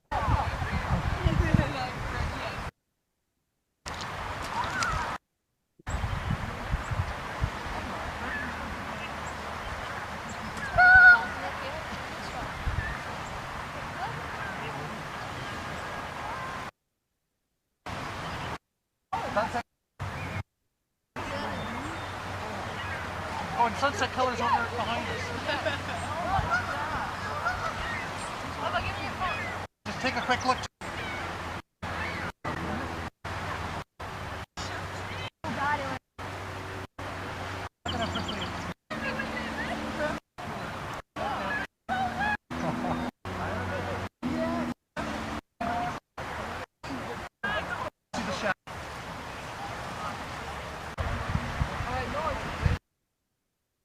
Oh, and sunset colors over behind us. Just take a quick look.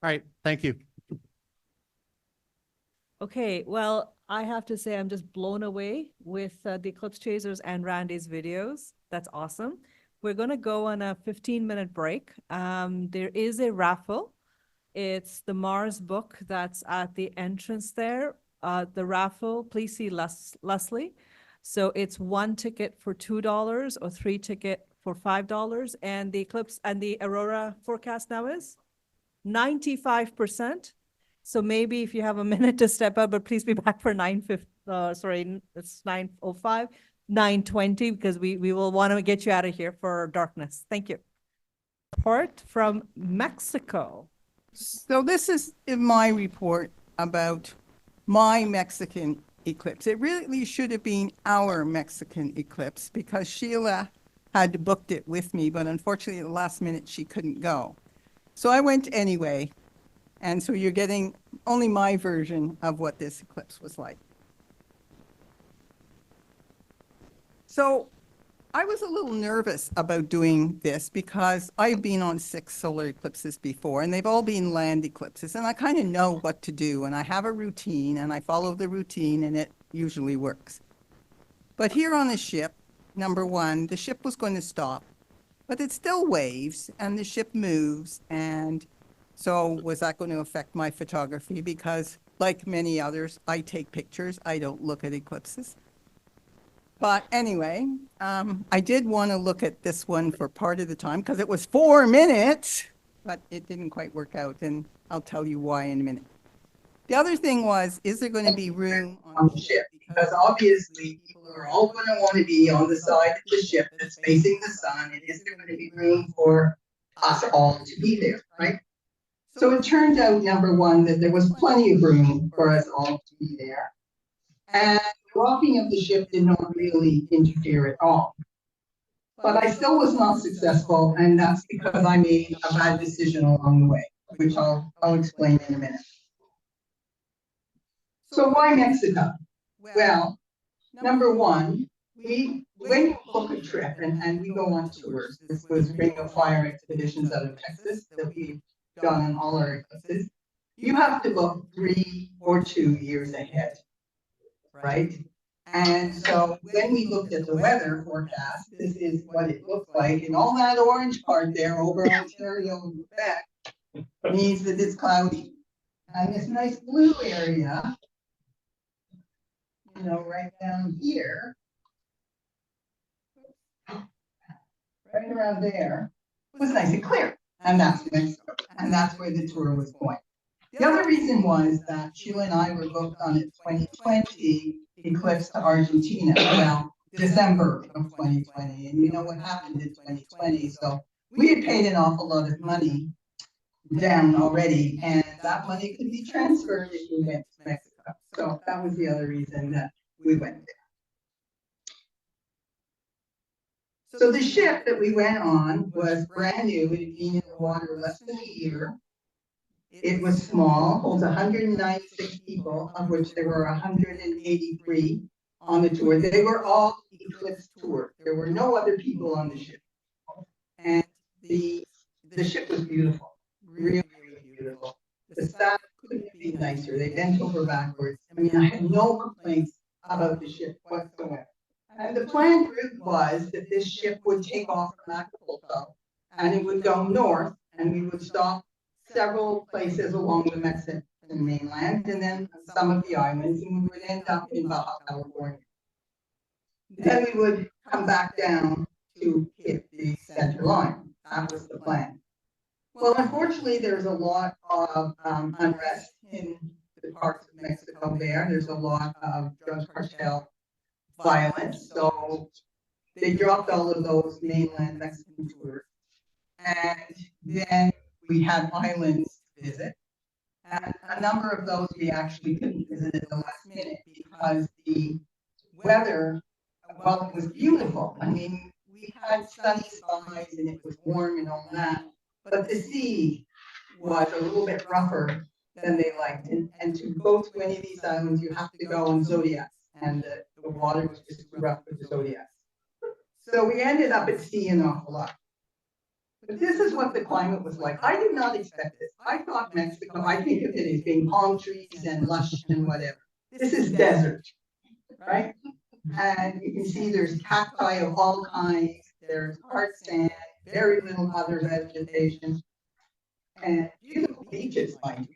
All right, thank you. Okay, well, I have to say I'm just blown away with the Eclipse Chasers and Randy's videos. That's awesome. we're going to go on a 15-minute break. There is a raffle. It's the Mars book that's at the entrance there. The raffle, please see Leslie. So it's 1 ticket for $2 or 3 ticket for $5. And the eclipse and the aurora forecast now is 95%. So maybe if you have a minute to step out, but please be back for 9:50, it's 9:05, 9:20, because we will want to get you out of here for darkness. Thank you. Report from Mexico. So this is my report about my Mexican eclipse. It really should have been our Mexican eclipse because Sheila had booked it with me, but unfortunately at the last minute she couldn't go. So I went anyway. And so you're getting only my version of what this eclipse was like. So I was a little nervous about doing this because I've been on 6 solar eclipses before and they've all been land eclipses and I kind of know what to do and I have a routine and I follow the routine and it usually works. But here on the ship, number one, the ship was going to stop, but it still waves and the ship moves. And so was that going to affect my photography? Because like many others, I take pictures. I don't look at eclipses. But anyway, I did want to look at this one for part of the time because it was 4 minutes, but it didn't quite work out. And I'll tell you why in a minute. The other thing was, is there going to be room on the ship? Because obviously people are all going to want to be on the side of the ship that's facing the sun. And is there going to be room for us all to be there, right? So it turned out, number one, that there was plenty of room for us all to be there. And the rocking of the ship did not really interfere at all. But I still was not successful, and that's because I made a bad decision along the way, which I'll explain in a minute. So why Mexico? Well, number one, when you book a trip, and we go on tours, this was Ring of Fire expeditions out of Texas that we've done in all our eclipses, you have to book 3 or 2 years ahead, right? And so when we looked at the weather forecast, this is what it looked like, and all that orange part there over Ontario and Quebec means that it's cloudy. And this nice blue area, you know, right down here, right around there, was nice and clear. And that's Mexico. And that's where the tour was going. The other reason was that Sheila and I were booked on a 2020 eclipse to Argentina, well, December of 2020. And you know what happened in 2020. So we had paid an awful lot of money down already, and that money could be transferred if we went to Mexico. So that was the other reason that we went there. So the ship that we went on was brand new. It had been in the water less than a year. It was small, holds 196 people, of which there were 183 on the tour. They were all eclipse tour. There were no other people on the ship. And the ship was beautiful, really, really beautiful. The staff couldn't be nicer. They bent over backwards. I mean, I had no complaints about the ship whatsoever. And the planned route was that this ship would take off from Acapulco and it would go north and we would stop several places along the Mexican mainland and then some of the islands, and we would end up in Baja California. Then we would come back down to hit the center line. That was the plan. Well, unfortunately, there's a lot of unrest in the parts of Mexico there. There's a lot of drug cartel violence, so they dropped all of those mainland Mexican tours. And then we had islands to visit. And a number of those we actually couldn't visit at the last minute because the weather, well, it was beautiful. I mean, we had sunny skies and it was warm and all that, but the sea was a little bit rougher than they liked. And to go to any of these islands, you have to go on Zodiacs, and the water was just too rough for the Zodiacs. So we ended up at sea an awful lot. But this is what the climate was like. I did not expect this. I thought Mexico, I think of it as being palm trees and lush and whatever. This is desert, right? And you can see there's cacti of all kinds. There's hard sand, very little other vegetation, and beautiful beaches, mind you.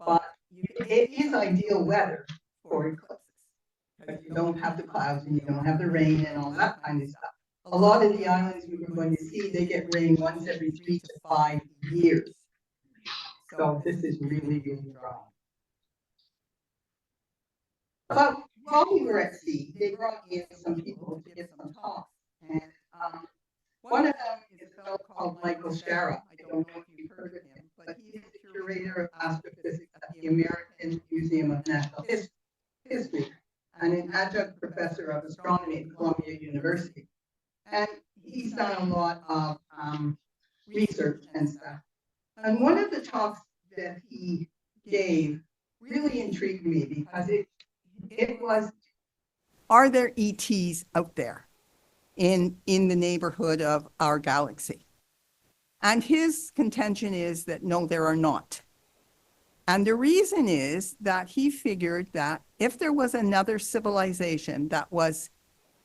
But it is ideal weather for eclipses because you don't have the clouds and you don't have the rain and all that kind of stuff. A lot of the islands we were going to see, they get rain once every 3 to 5 years. So this is really, really dry. But while we were at sea, they brought in some people to give some talks. And one of them is a fellow called Michael Shara. I don't know if you've heard of him, but he is the curator of astrophysics at the American Museum of Natural History and an adjunct professor of astronomy at Columbia University. And he's done a lot of research and stuff. And one of the talks that he gave really intrigued me because it was, are there ETs out there in the neighborhood of our galaxy? And his contention is that no, there are not. And the reason is that he figured that if there was another civilization that was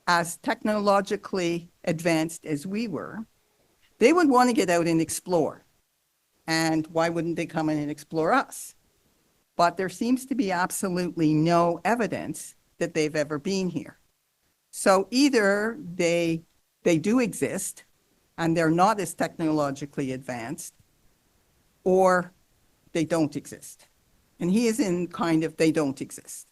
as technologically advanced as we were, they would want to get out and explore. And why wouldn't they come in and explore us? But there seems to be absolutely no evidence that they've ever been here. So either they do exist and they're not as technologically advanced, or they don't exist. And he is in kind of they don't exist.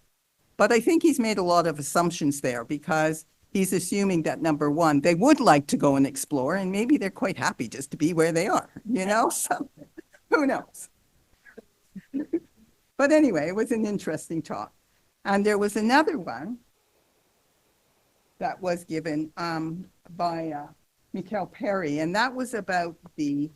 But I think he's made a lot of assumptions there because he's assuming that, number one, they would like to go and explore, and maybe they're quite happy just to be where they are, you know? So who knows? But anyway, it was an interesting talk. And there was another one that was given by Mikhail Perry, and that was about the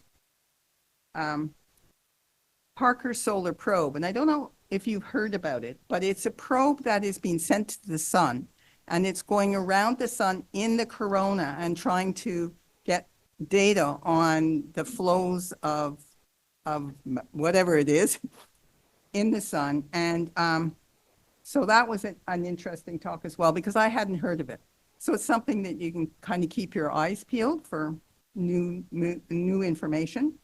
Parker Solar Probe. And I don't know if you've heard about it, but it's a probe that is being sent to the sun, and it's going around the sun in the corona and trying to get data on the flows of whatever it is in the sun. And so that was an interesting talk as well, because I hadn't heard of it. So it's something that you can kind of keep your eyes peeled for new information.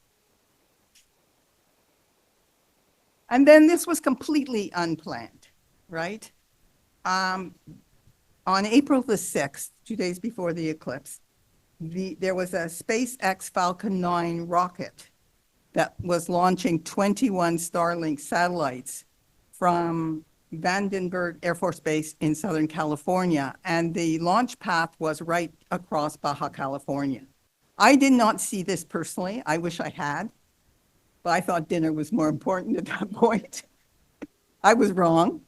And then this was completely unplanned, right? On April the 6th, 2 days before the eclipse, there was a SpaceX Falcon 9 rocket that was launching 21 Starlink satellites from Vandenberg Air Force Base in Southern California. And the launch path was right across Baja California. I did not see this personally. I wish I had. But I thought dinner was more important at that point. I was wrong.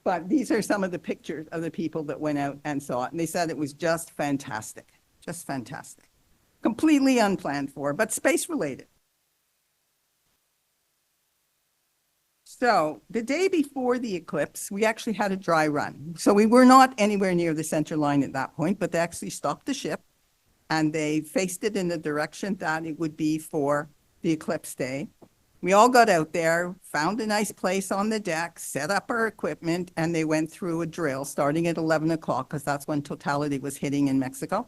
But these are some of the pictures of the people that went out and saw it. And they said it was just fantastic. Just fantastic. Completely unplanned for, but space related. So the day before the eclipse, we actually had a dry run. So we were not anywhere near the center line at that point, but they actually stopped the ship and they faced it in the direction that it would be for the eclipse day. We all got out there, found a nice place on the deck, set up our equipment, and they went through a drill starting at 11 o'clock because that's when totality was hitting in Mexico.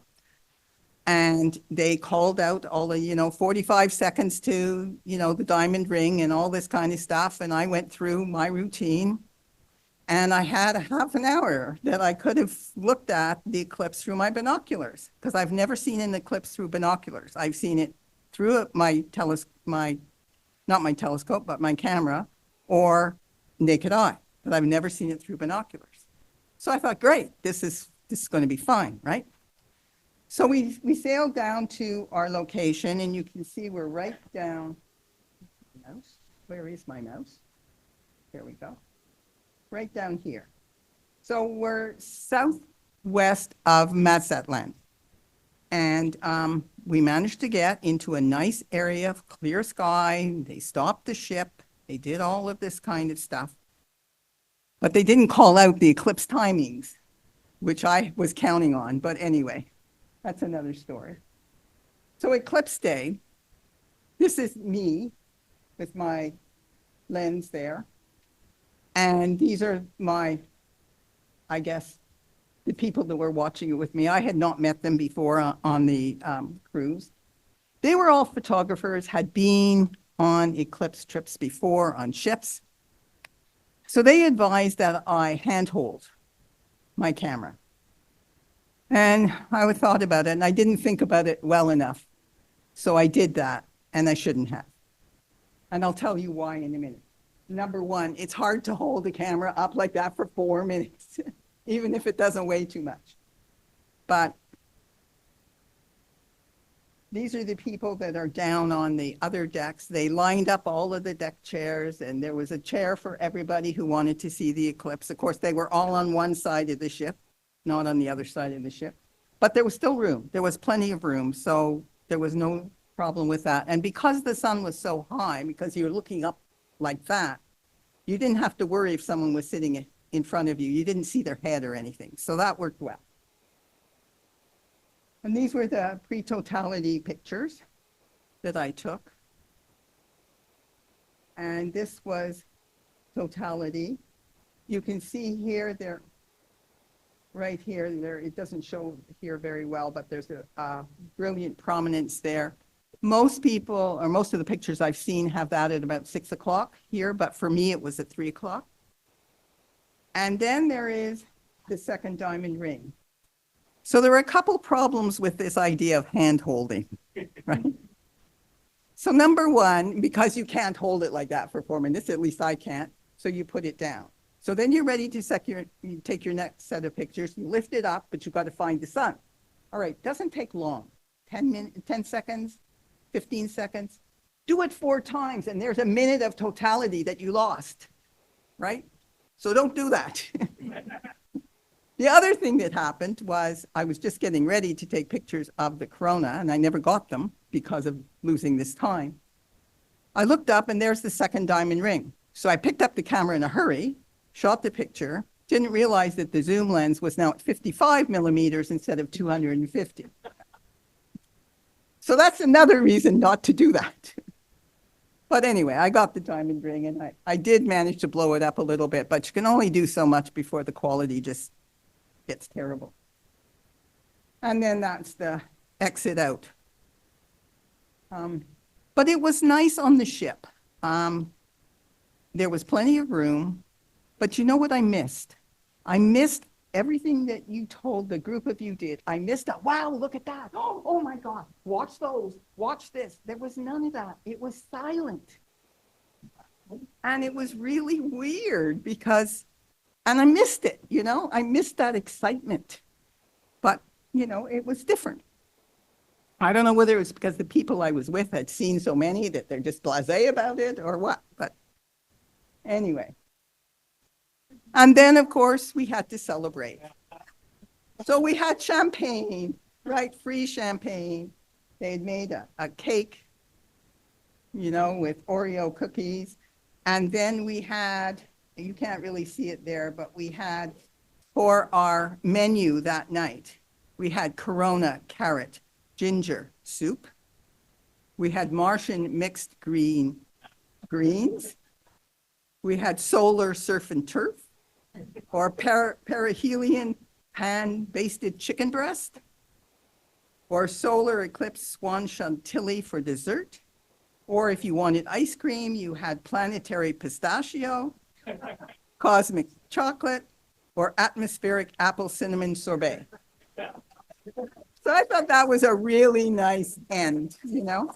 And they called out all the, 45 seconds to, the diamond ring and all this kind of stuff. And I went through my routine and I had a half an hour that I could have looked at the eclipse through my binoculars because I've never seen an eclipse through binoculars. I've seen it through my not my telescope, but my camera or naked eye, but I've never seen it through binoculars. So I thought, great, this is going to be fine, right? So we sailed down to our location, and you can see we're right down. Mouse? Where is my mouse? There we go. Right down here. So we're southwest of Mazatlan. And we managed to get into a nice area of clear sky. They stopped the ship. They did all of this kind of stuff. But they didn't call out the eclipse timings, which I was counting on. But anyway, that's another story. So eclipse day, this is me with my lens there. And these are my, I guess, the people that were watching it with me. I had not met them before on the cruise. They were all photographers, had been on Eclipse trips before on ships. So they advised that I handhold my camera. And I thought about it, and I didn't think about it well enough. So I did that, and I shouldn't have. And I'll tell you why in a minute. Number one, it's hard to hold the camera up like that for 4 minutes, even if it doesn't weigh too much. But these are the people that are down on the other decks. They lined up all of the deck chairs, and there was a chair for everybody who wanted to see the eclipse. Of course, they were all on one side of the ship, not on the other side of the ship. But there was still room. There was plenty of room, so there was no problem with that. And because the sun was so high, because you're looking up like that, you didn't have to worry if someone was sitting in front of you. You didn't see their head or anything. So that worked well. And these were the pre-totality pictures that I took. And this was totality. You can see here, there, right here, there, it doesn't show here very well, but there's a brilliant prominence there. Most people, or most of the pictures I've seen have that at about 6 o'clock here, but for me, it was at 3 o'clock. And then there is the second diamond ring. So there were a couple problems with this idea of hand holding, right? So number one, because you can't hold it like that for 4 minutes, at least I can't, so you put it down. So then you're ready to you take your next set of pictures, you lift it up, but you've got to find the sun. All right, doesn't take long, 10 seconds, 15 seconds. Do it 4 times, and there's a minute of totality that you lost, right? So don't do that. The other thing that happened was I was just getting ready to take pictures of the corona, and I never got them because of losing this time. I looked up, and there's the second diamond ring. So I picked up the camera in a hurry, shot the picture, didn't realize that the zoom lens was now at 55 millimeters instead of 250. So that's another reason not to do that. But anyway, I got the diamond ring, and I did manage to blow it up a little bit, but you can only do so much before the quality just gets terrible. And then that's the exit out. But it was nice on the ship. There was plenty of room, but you know what I missed? I missed everything that you told the group of you did. I missed that. Wow, look at that. Oh my God, watch those, watch this. There was none of that. It was silent. And it was really weird because, and I missed it, you know, I missed that excitement. But, you know, it was different. I don't know whether it was because the people I was with had seen so many that they're just blasé about it or what, but anyway. And then, of course, we had to celebrate. So we had champagne, right? Free champagne. They had made a cake, you know, with Oreo cookies. And then we had, you can't really see it there, but we had for our menu that night, we had Corona carrot ginger soup. We had Martian mixed greens. We had solar surf and turf, or perihelion pan-basted chicken breast, or solar eclipse swan chantilly for dessert. Or if you wanted ice cream, you had planetary pistachio, cosmic chocolate, or atmospheric apple cinnamon sorbet. So I thought that was a really nice end, you know?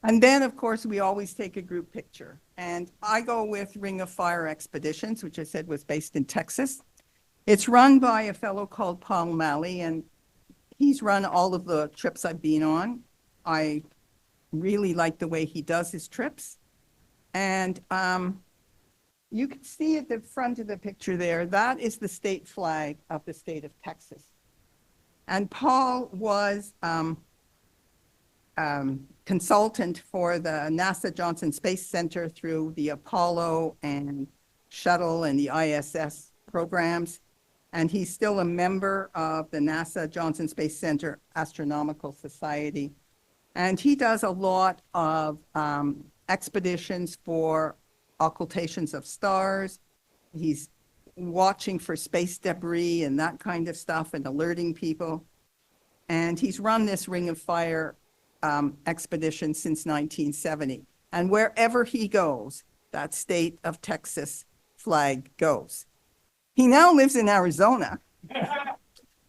And then, of course, we always take a group picture. And I go with Ring of Fire Expeditions, which I said was based in Texas. It's run by a fellow called Paul Malley, and he's run all of the trips I've been on. I really like the way he does his trips. And you can see at the front of the picture there, that is the state flag of the state of Texas. And Paul was consultant for the NASA Johnson Space Center through the Apollo and Shuttle and the ISS programs. And he's still a member of the NASA Johnson Space Center Astronomical Society. And he does a lot of expeditions for occultations of stars. He's watching for space debris and that kind of stuff and alerting people. And he's run this Ring of Fire expedition since 1970. And wherever he goes, that state of Texas flag goes. He now lives in Arizona,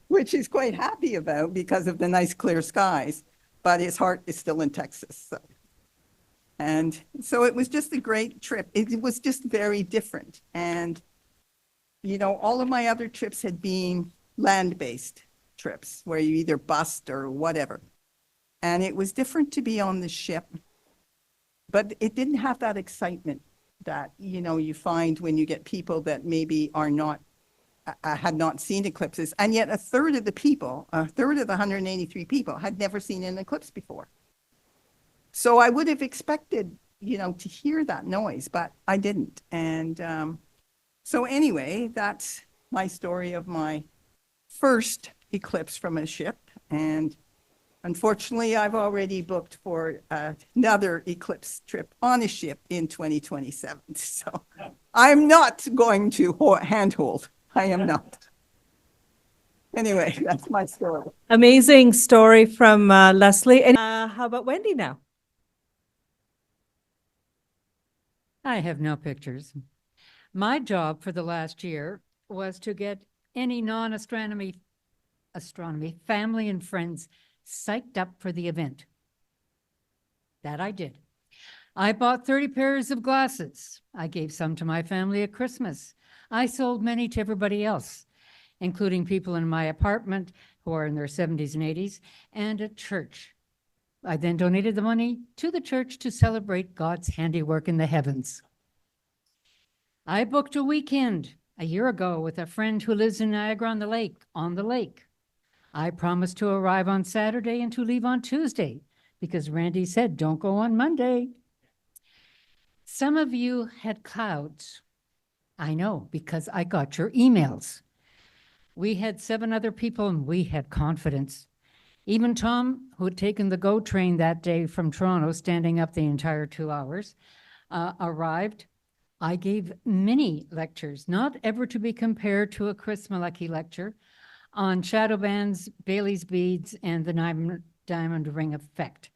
which he's quite happy about because of the nice clear skies, but his heart is still in Texas. So. And so it was just a great trip. It was just very different. And, you know, all of my other trips had been land-based trips where you either bust or whatever. And it was different to be on the ship, but it didn't have that excitement that, you know, you find when you get people that maybe are not, had not seen eclipses. And yet a third of the people, a third of the 183 people had never seen an eclipse before. So I would have expected, you know, to hear that noise, but I didn't. And so anyway, that's my story of my first eclipse from a ship. And unfortunately, I've already booked for another eclipse trip on a ship in 2027. So I'm not going to handhold. I am not. Anyway, that's my story. Amazing story from Leslie. And how about Wendy now? I have no pictures. My job for the last year was to get any non-astronomy family and friends psyched up for the event. That I did. I bought 30 pairs of glasses. I gave some to my family at Christmas. I sold many to everybody else, including people in my apartment who are in their 70s and 80s, and at church. I then donated the money to the church to celebrate God's handiwork in the heavens. I booked a weekend a year ago with a friend who lives in Niagara-on-the-Lake, on the lake. I promised to arrive on Saturday and to leave on Tuesday because Randy said, don't go on Monday. Some of you had clouds. I know, because I got your emails. We had 7 other people and we had confidence. Even Tom, who had taken the GO train that day from Toronto, standing up the entire 2 hours, arrived. I gave many lectures, not ever to be compared to a Chris Malecki lecture, on shadow bands, Bailey's beads, and the diamond ring effect.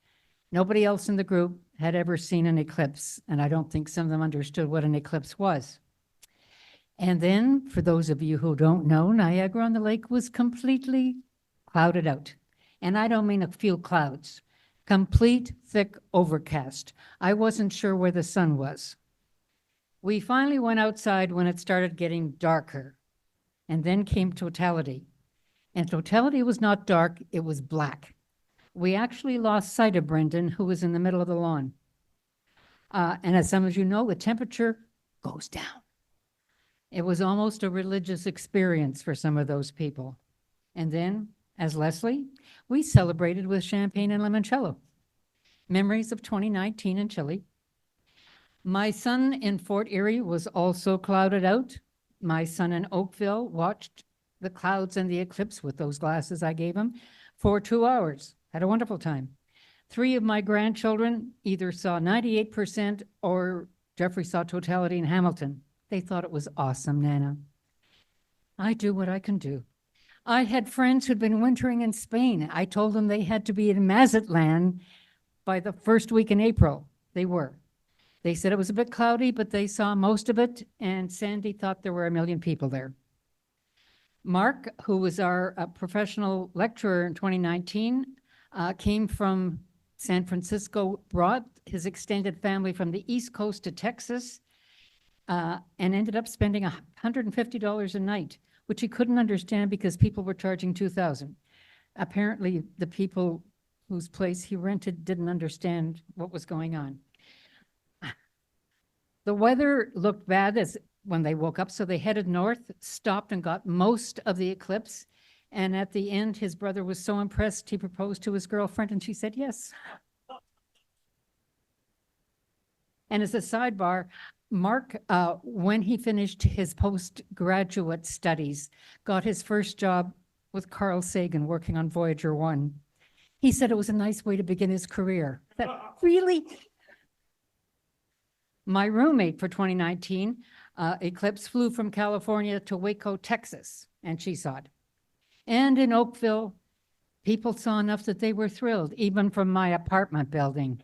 Nobody else in the group had ever seen an eclipse, and I don't think some of them understood what an eclipse was. And then, for those of you who don't know, Niagara-on-the-Lake was completely clouded out. And I don't mean a few clouds, complete thick overcast. I wasn't sure where the sun was. We finally went outside when it started getting darker, and then came totality. And totality was not dark, it was black. We actually lost sight of Brendan, who was in the middle of the lawn. And as some of you know, the temperature goes down. It was almost a religious experience for some of those people. And then, as Leslie, we celebrated with champagne and limoncello. Memories of 2019 in Chile. My son in Fort Erie was also clouded out. My son in Oakville watched the clouds and the eclipse with those glasses I gave him for 2 hours. Had a wonderful time. 3 of my grandchildren either saw 98% or Jeffrey saw totality in Hamilton. They thought it was awesome, Nana. I do what I can do. I had friends who'd been wintering in Spain. I told them they had to be in Mazatlan by the first week in April. They were. They said it was a bit cloudy, but they saw most of it, and Sandy thought there were 1 million people there. Mark, who was our professional lecturer in 2019, came from San Francisco, brought his extended family from the East Coast to Texas, and ended up spending $150 a night, which he couldn't understand because people were charging $2,000. Apparently, the people whose place he rented didn't understand what was going on. The weather looked bad when they woke up, so they headed north, stopped and got most of the eclipse. And at the end, his brother was so impressed, he proposed to his girlfriend and she said yes. And as a sidebar, Mark, when he finished his postgraduate studies, got his first job with Carl Sagan working on Voyager 1. He said it was a nice way to begin his career. I thought, really? My roommate for 2019, Eclipse, flew from California to Waco, Texas, and she saw it. And in Oakville, people saw enough that they were thrilled, even from my apartment building.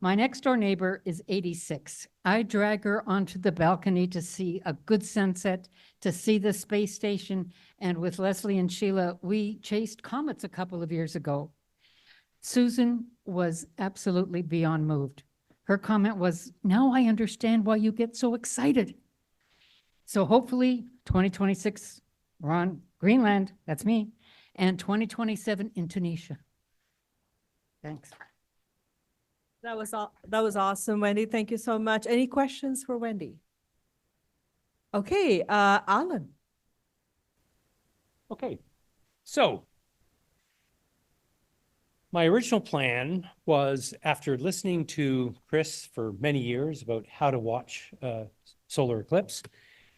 My next door neighbor is 86. I drag her onto the balcony to see a good sunset, to see the space station, and with Leslie and Sheila, we chased comets a couple of years ago. Susan was absolutely beyond moved. Her comment was, "Now I understand why you get so excited." So hopefully 2026, we're on Greenland, that's me, and 2027 in Tunisia. Thanks. That was awesome, Wendy. Thank you so much. Any questions for Wendy? Okay, Alan. Okay, so my original plan was, after listening to Chris for many years about how to watch solar eclipse,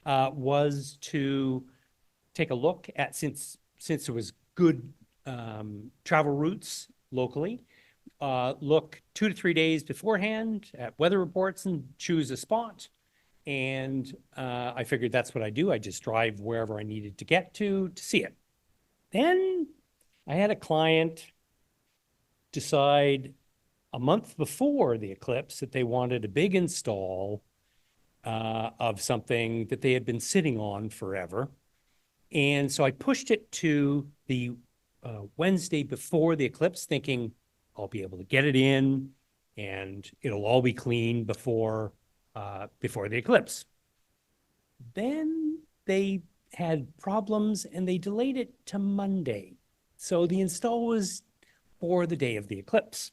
was to take a look at, since there was good travel routes locally, look 2 to 3 days beforehand at weather reports and choose a spot. And I figured that's what I do. I just drive wherever I needed to get to see it. Then I had a client decide a month before the eclipse that they wanted a big install of something that they had been sitting on forever. And so I pushed it to the Wednesday before the eclipse, thinking I'll be able to get it in and it'll all be clean before the eclipse. Then they had problems and they delayed it to Monday. So the install was for the day of the eclipse.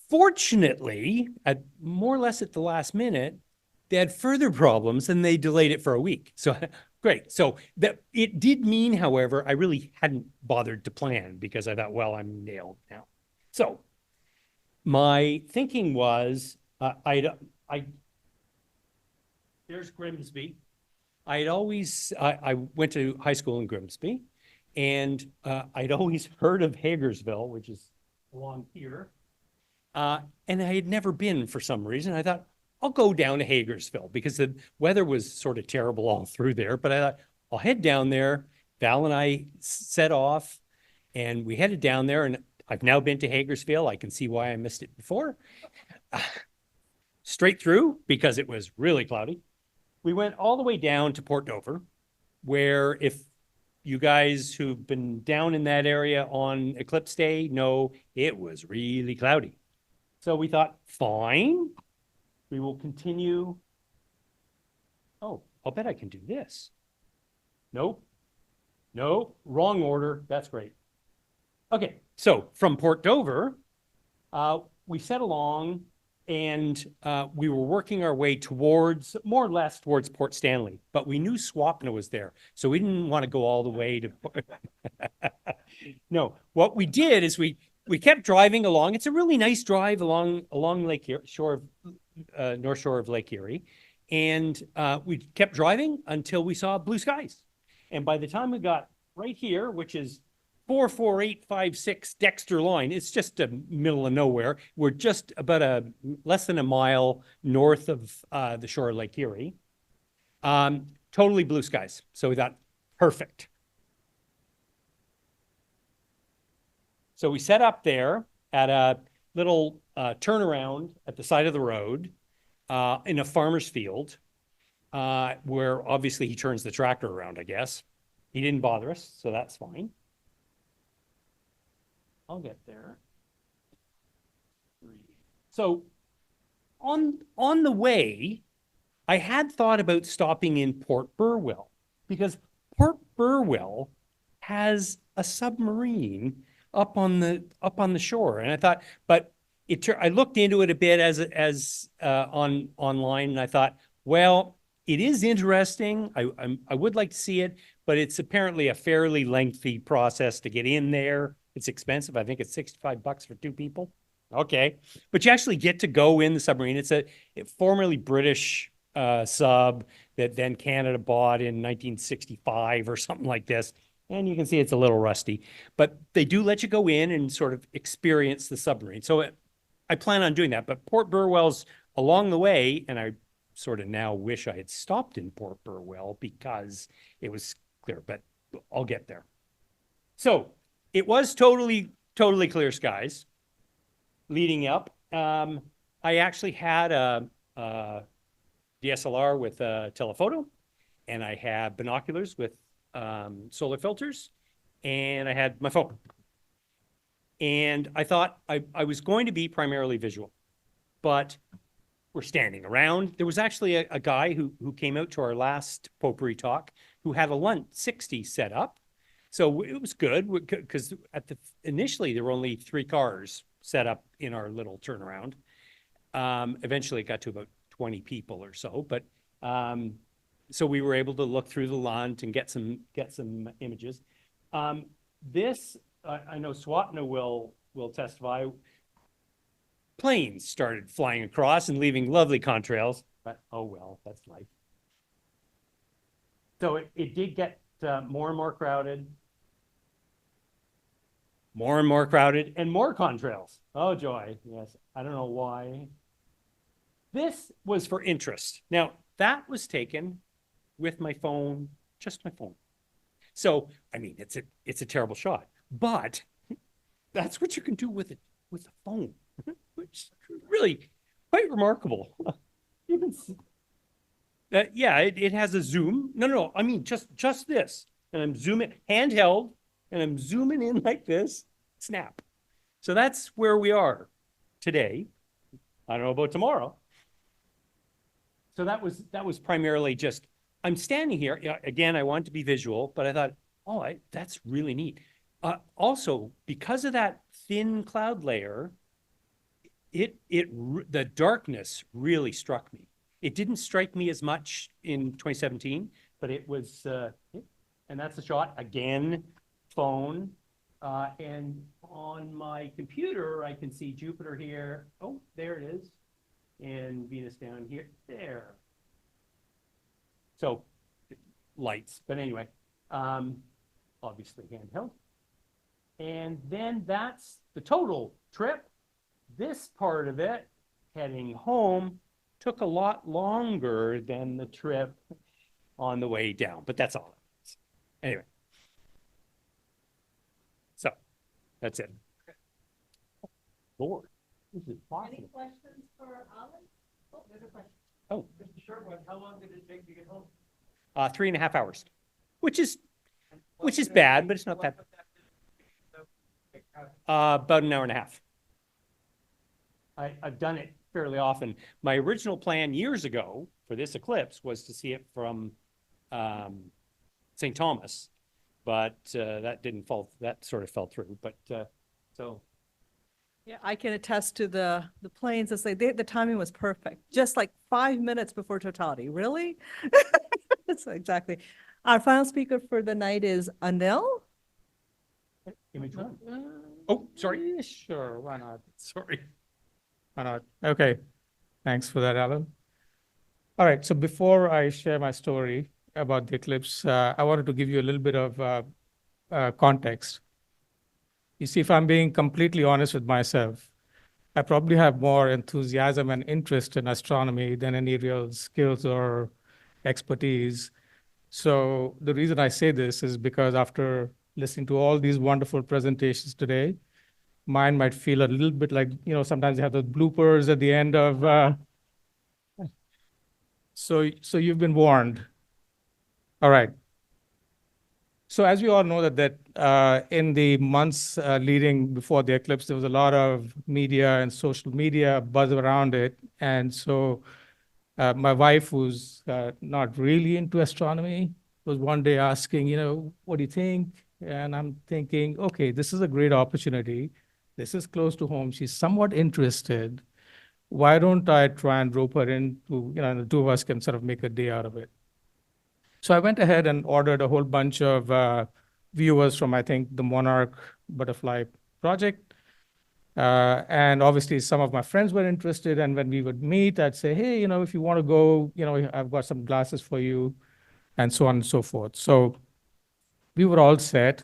Fortunately, more or less at the last minute, they had further problems and they delayed it for a week. So great. So that it did mean, however, I really hadn't bothered to plan because I thought, well, I'm nailed now. So my thinking was, there's Grimsby. I went to high school in Grimsby, and I'd always heard of Hagersville, which is along here. And I had never been for some reason. I thought, I'll go down to Hagersville because the weather was sort of terrible all through there. But I thought, I'll head down there. Val and I set off, and we headed down there. And I've now been to Hagersville. I can see why I missed it before. Straight through because it was really cloudy. We went all the way down to Port Dover, where, if you guys who've been down in that area on Eclipse Day know, it was really cloudy. So we thought, fine, we will continue. Oh, I'll bet I can do this. Nope. No, wrong order. That's great. Okay, so from Port Dover, we set along, and we were working our way towards, more or less towards Port Stanley, but we knew Swapna was there, so we didn't want to go all the way to. No, what we did is we kept driving along. It's a really nice drive along Lake Erie, north shore of Lake Erie, and we kept driving until we saw blue skies. And by the time we got right here, which is 44856 Dexter line, it's just a middle of nowhere. We're just about less than a mile north of the shore of Lake Erie. Totally blue skies. So we thought, perfect. So we set up there at a little turnaround at the side of the road in a farmer's field, where obviously he turns the tractor around, I guess. He didn't bother us, so that's fine. I'll get there. So on the way, I had thought about stopping in Port Burwell, because Port Burwell has a submarine up on the shore, and I thought, but I looked into it a bit online, and I thought, well, it is interesting. I would like to see it, but it's apparently a fairly lengthy process to get in there. It's expensive. I think it's $65 for 2 people. Okay, but you actually get to go in the submarine. It's a formerly British sub that then Canada bought in 1965 or something like this. And you can see it's a little rusty, but they do let you go in and sort of experience the submarine. So I plan on doing that, but Port Burwell's along the way, and I sort of now wish I had stopped in Potpourri because it was clear, but I'll get there. So it was totally clear skies leading up. I actually had a DSLR with a telephoto, and I had binoculars with solar filters, and I had my phone. And I thought I was going to be primarily visual, but we're standing around. There was actually a guy who came out to our last Potpourri talk who had a Lunt 60 set up. So it was good because initially there were only 3 cars set up in our little turnaround. Eventually it got to about 20 people or so, but so we were able to look through the Lunt and get some images. This I know Swatna will testify. Planes started flying across and leaving lovely contrails, but oh well, that's life. So it did get more and more crowded, and more contrails. Oh joy, yes. I don't know why. This was for interest. Now, that was taken with my phone, just my phone. So, I mean, it's a terrible shot, but that's what you can do with a phone, which is really quite remarkable. You can see that, yeah, it has a zoom. No, I mean, just this. And I'm zooming, handheld, and I'm zooming in like this, snap. So that's where we are today. I don't know about tomorrow. So that was primarily just, I'm standing here. Again, I wanted to be visual, but I thought, oh, that's really neat. Also, because of that thin cloud layer, the darkness really struck me. It didn't strike me as much in 2017, but it was, and that's the shot again, phone. And on my computer, I can see Jupiter here. Oh, there it is. And Venus down here, there. So lights, but anyway, obviously handheld. And then that's the total trip. This part of it, heading home, took a lot longer than the trip on the way down, but that's all. Anyway. So that's it. Lord, this is awesome. Any questions for Alan? Oh, there's a question. Oh. Just a short one. How long did it take to get home? 3.5 hours, which is bad, but it's not that. About an hour and a half. I've done it fairly often. My original plan years ago for this eclipse was to see it from St. Thomas, but that didn't fall. That sort of fell through. But so. Yeah, I can attest to the planes. It's like the timing was perfect, just like 5 minutes before totality. Really? That's exactly. Our final speaker for the night is Anil. Image one. Oh, sorry. Sure, why not? Sorry. Why not? Okay, thanks for that, Alan. All right, so before I share my story about the eclipse, I wanted to give you a little bit of context. You see, if I'm being completely honest with myself, I probably have more enthusiasm and interest in astronomy than any real skills or expertise. So the reason I say this is because after listening to all these wonderful presentations today, mine might feel a little bit like, sometimes you have those bloopers at the end of, so you've been warned. All right. So as we all know that in the months leading before the eclipse, there was a lot of media and social media buzz around it. And so my wife, who's not really into astronomy, was one day asking, what do you think? And I'm thinking, okay, this is a great opportunity. This is close to home. She's somewhat interested. Why don't I try and rope her into, the two of us can sort of make a day out of it. So I went ahead and ordered a whole bunch of viewers from, I think, the Monarch Butterfly Project. And obviously some of my friends were interested. And when we would meet, I'd say, hey, if you want to go, I've got some glasses for you, and so on and so forth. So we were all set.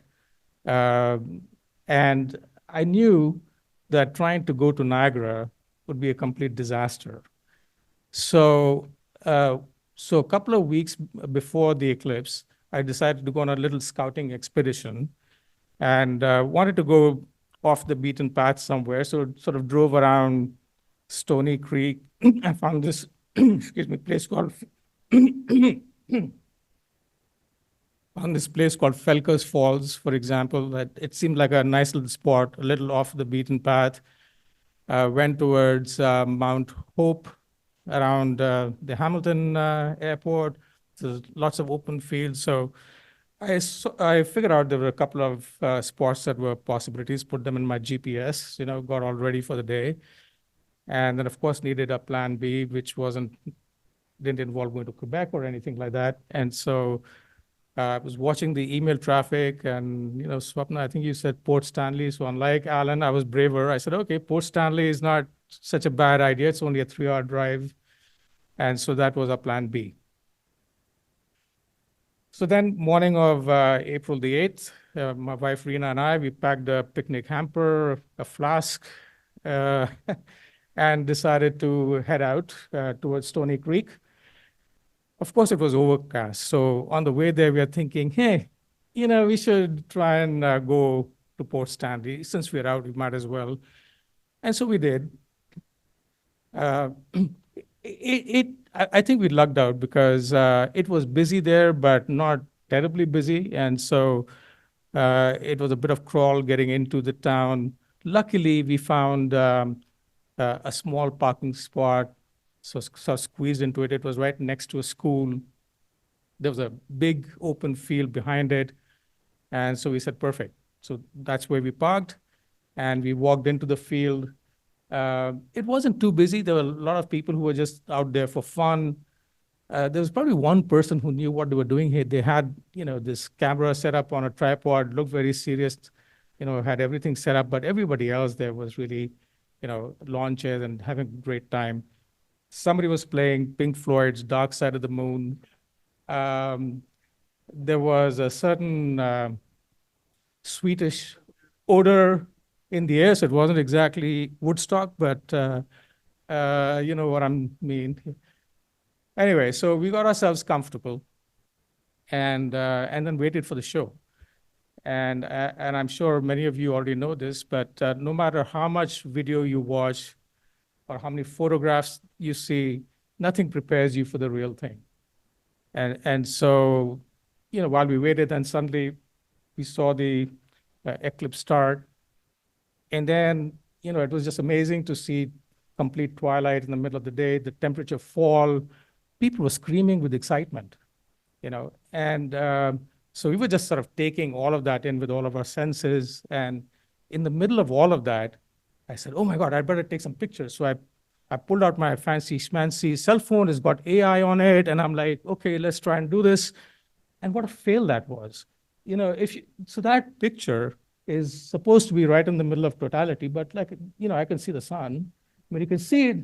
And I knew that trying to go to Niagara would be a complete disaster. So, so a couple of weeks before the eclipse, I decided to go on a little scouting expedition and wanted to go off the beaten path somewhere. So sort of drove around Stony Creek. I found this, excuse me, place called, found this place called Felker's Falls, for example, that it seemed like a nice little spot, a little off the beaten path. Went towards Mount Hope around the Hamilton airport. There's lots of open fields. So I figured out there were a couple of spots that were possibilities, put them in my GPS, got all ready for the day. And then, of course, needed a plan B, which didn't involve going to Quebec or anything like that. And so I was watching the email traffic and, Swapna, I think you said Port Stanley. So unlike Alan, I was braver. I said, okay, Port Stanley is not such a bad idea. It's only a 3-hour drive. And so that was our plan B. So then morning of April the 8th, my wife Rena and I, we packed a picnic hamper, a flask, and decided to head out towards Stony Creek. Of course, it was overcast. So on the way there, we are thinking, hey, we should try and go to Port Stanley. Since we're out, we might as well. And so we did. I think we lucked out because it was busy there, but not terribly busy. And so it was a bit of crawl getting into the town. Luckily, we found a small parking spot, so squeezed into it. It was right next to a school. There was a big open field behind it. And so we said, perfect. So that's where we parked. And we walked into the field. It wasn't too busy. There were a lot of people who were just out there for fun. There was probably one person who knew what they were doing here. They had, this camera set up on a tripod, looked very serious, had everything set up, but everybody else there was really, lawn chairs and having a great time. Somebody was playing Pink Floyd's Dark Side of the Moon. There was a certain sweetish odor in the air, so it wasn't exactly Woodstock, but you know what I mean. Anyway, so we got ourselves comfortable and then waited for the show. And I'm sure many of you already know this, but no matter how much video you watch or how many photographs you see, nothing prepares you for the real thing. And so, while we waited, then suddenly we saw the eclipse start. And then, it was just amazing to see complete twilight in the middle of the day, the temperature fall. People were screaming with excitement, and so we were just sort of taking all of that in with all of our senses. And in the middle of all of that, I said, oh my God, I'd better take some pictures. So I pulled out my fancy schmancy cell phone. It's got AI on it. And I'm like, okay, let's try and do this. And what a fail that was. So that picture is supposed to be right in the middle of totality, but I can see the sun. I mean, you can see it.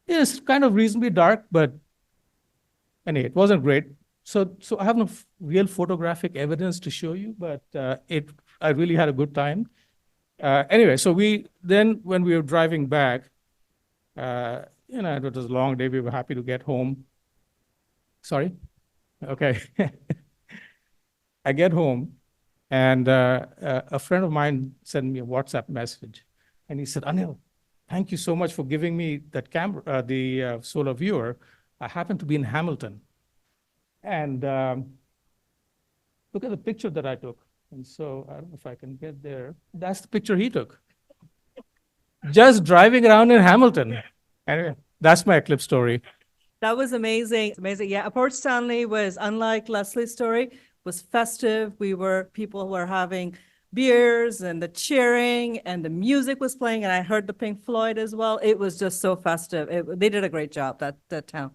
It's kind of reasonably dark, but anyway, it wasn't great. So I have no real photographic evidence to show you, but I really had a good time. Anyway, so when we were driving back, it was a long day. We were happy to get home. Sorry? Okay. I get home, and a friend of mine sent me a WhatsApp message, and he said, Anil, thank you so much for giving me that camera, the solar viewer. I happen to be in Hamilton. And look at the picture that I took. And so I don't know if I can get there. That's the picture he took. Just driving around in Hamilton. Anyway, that's my eclipse story. That was amazing. Amazing. Yeah, Port Stanley was, unlike Leslie's story, was festive. People were having beers and the cheering and the music was playing, and I heard the Pink Floyd as well. It was just so festive. They did a great job, that town.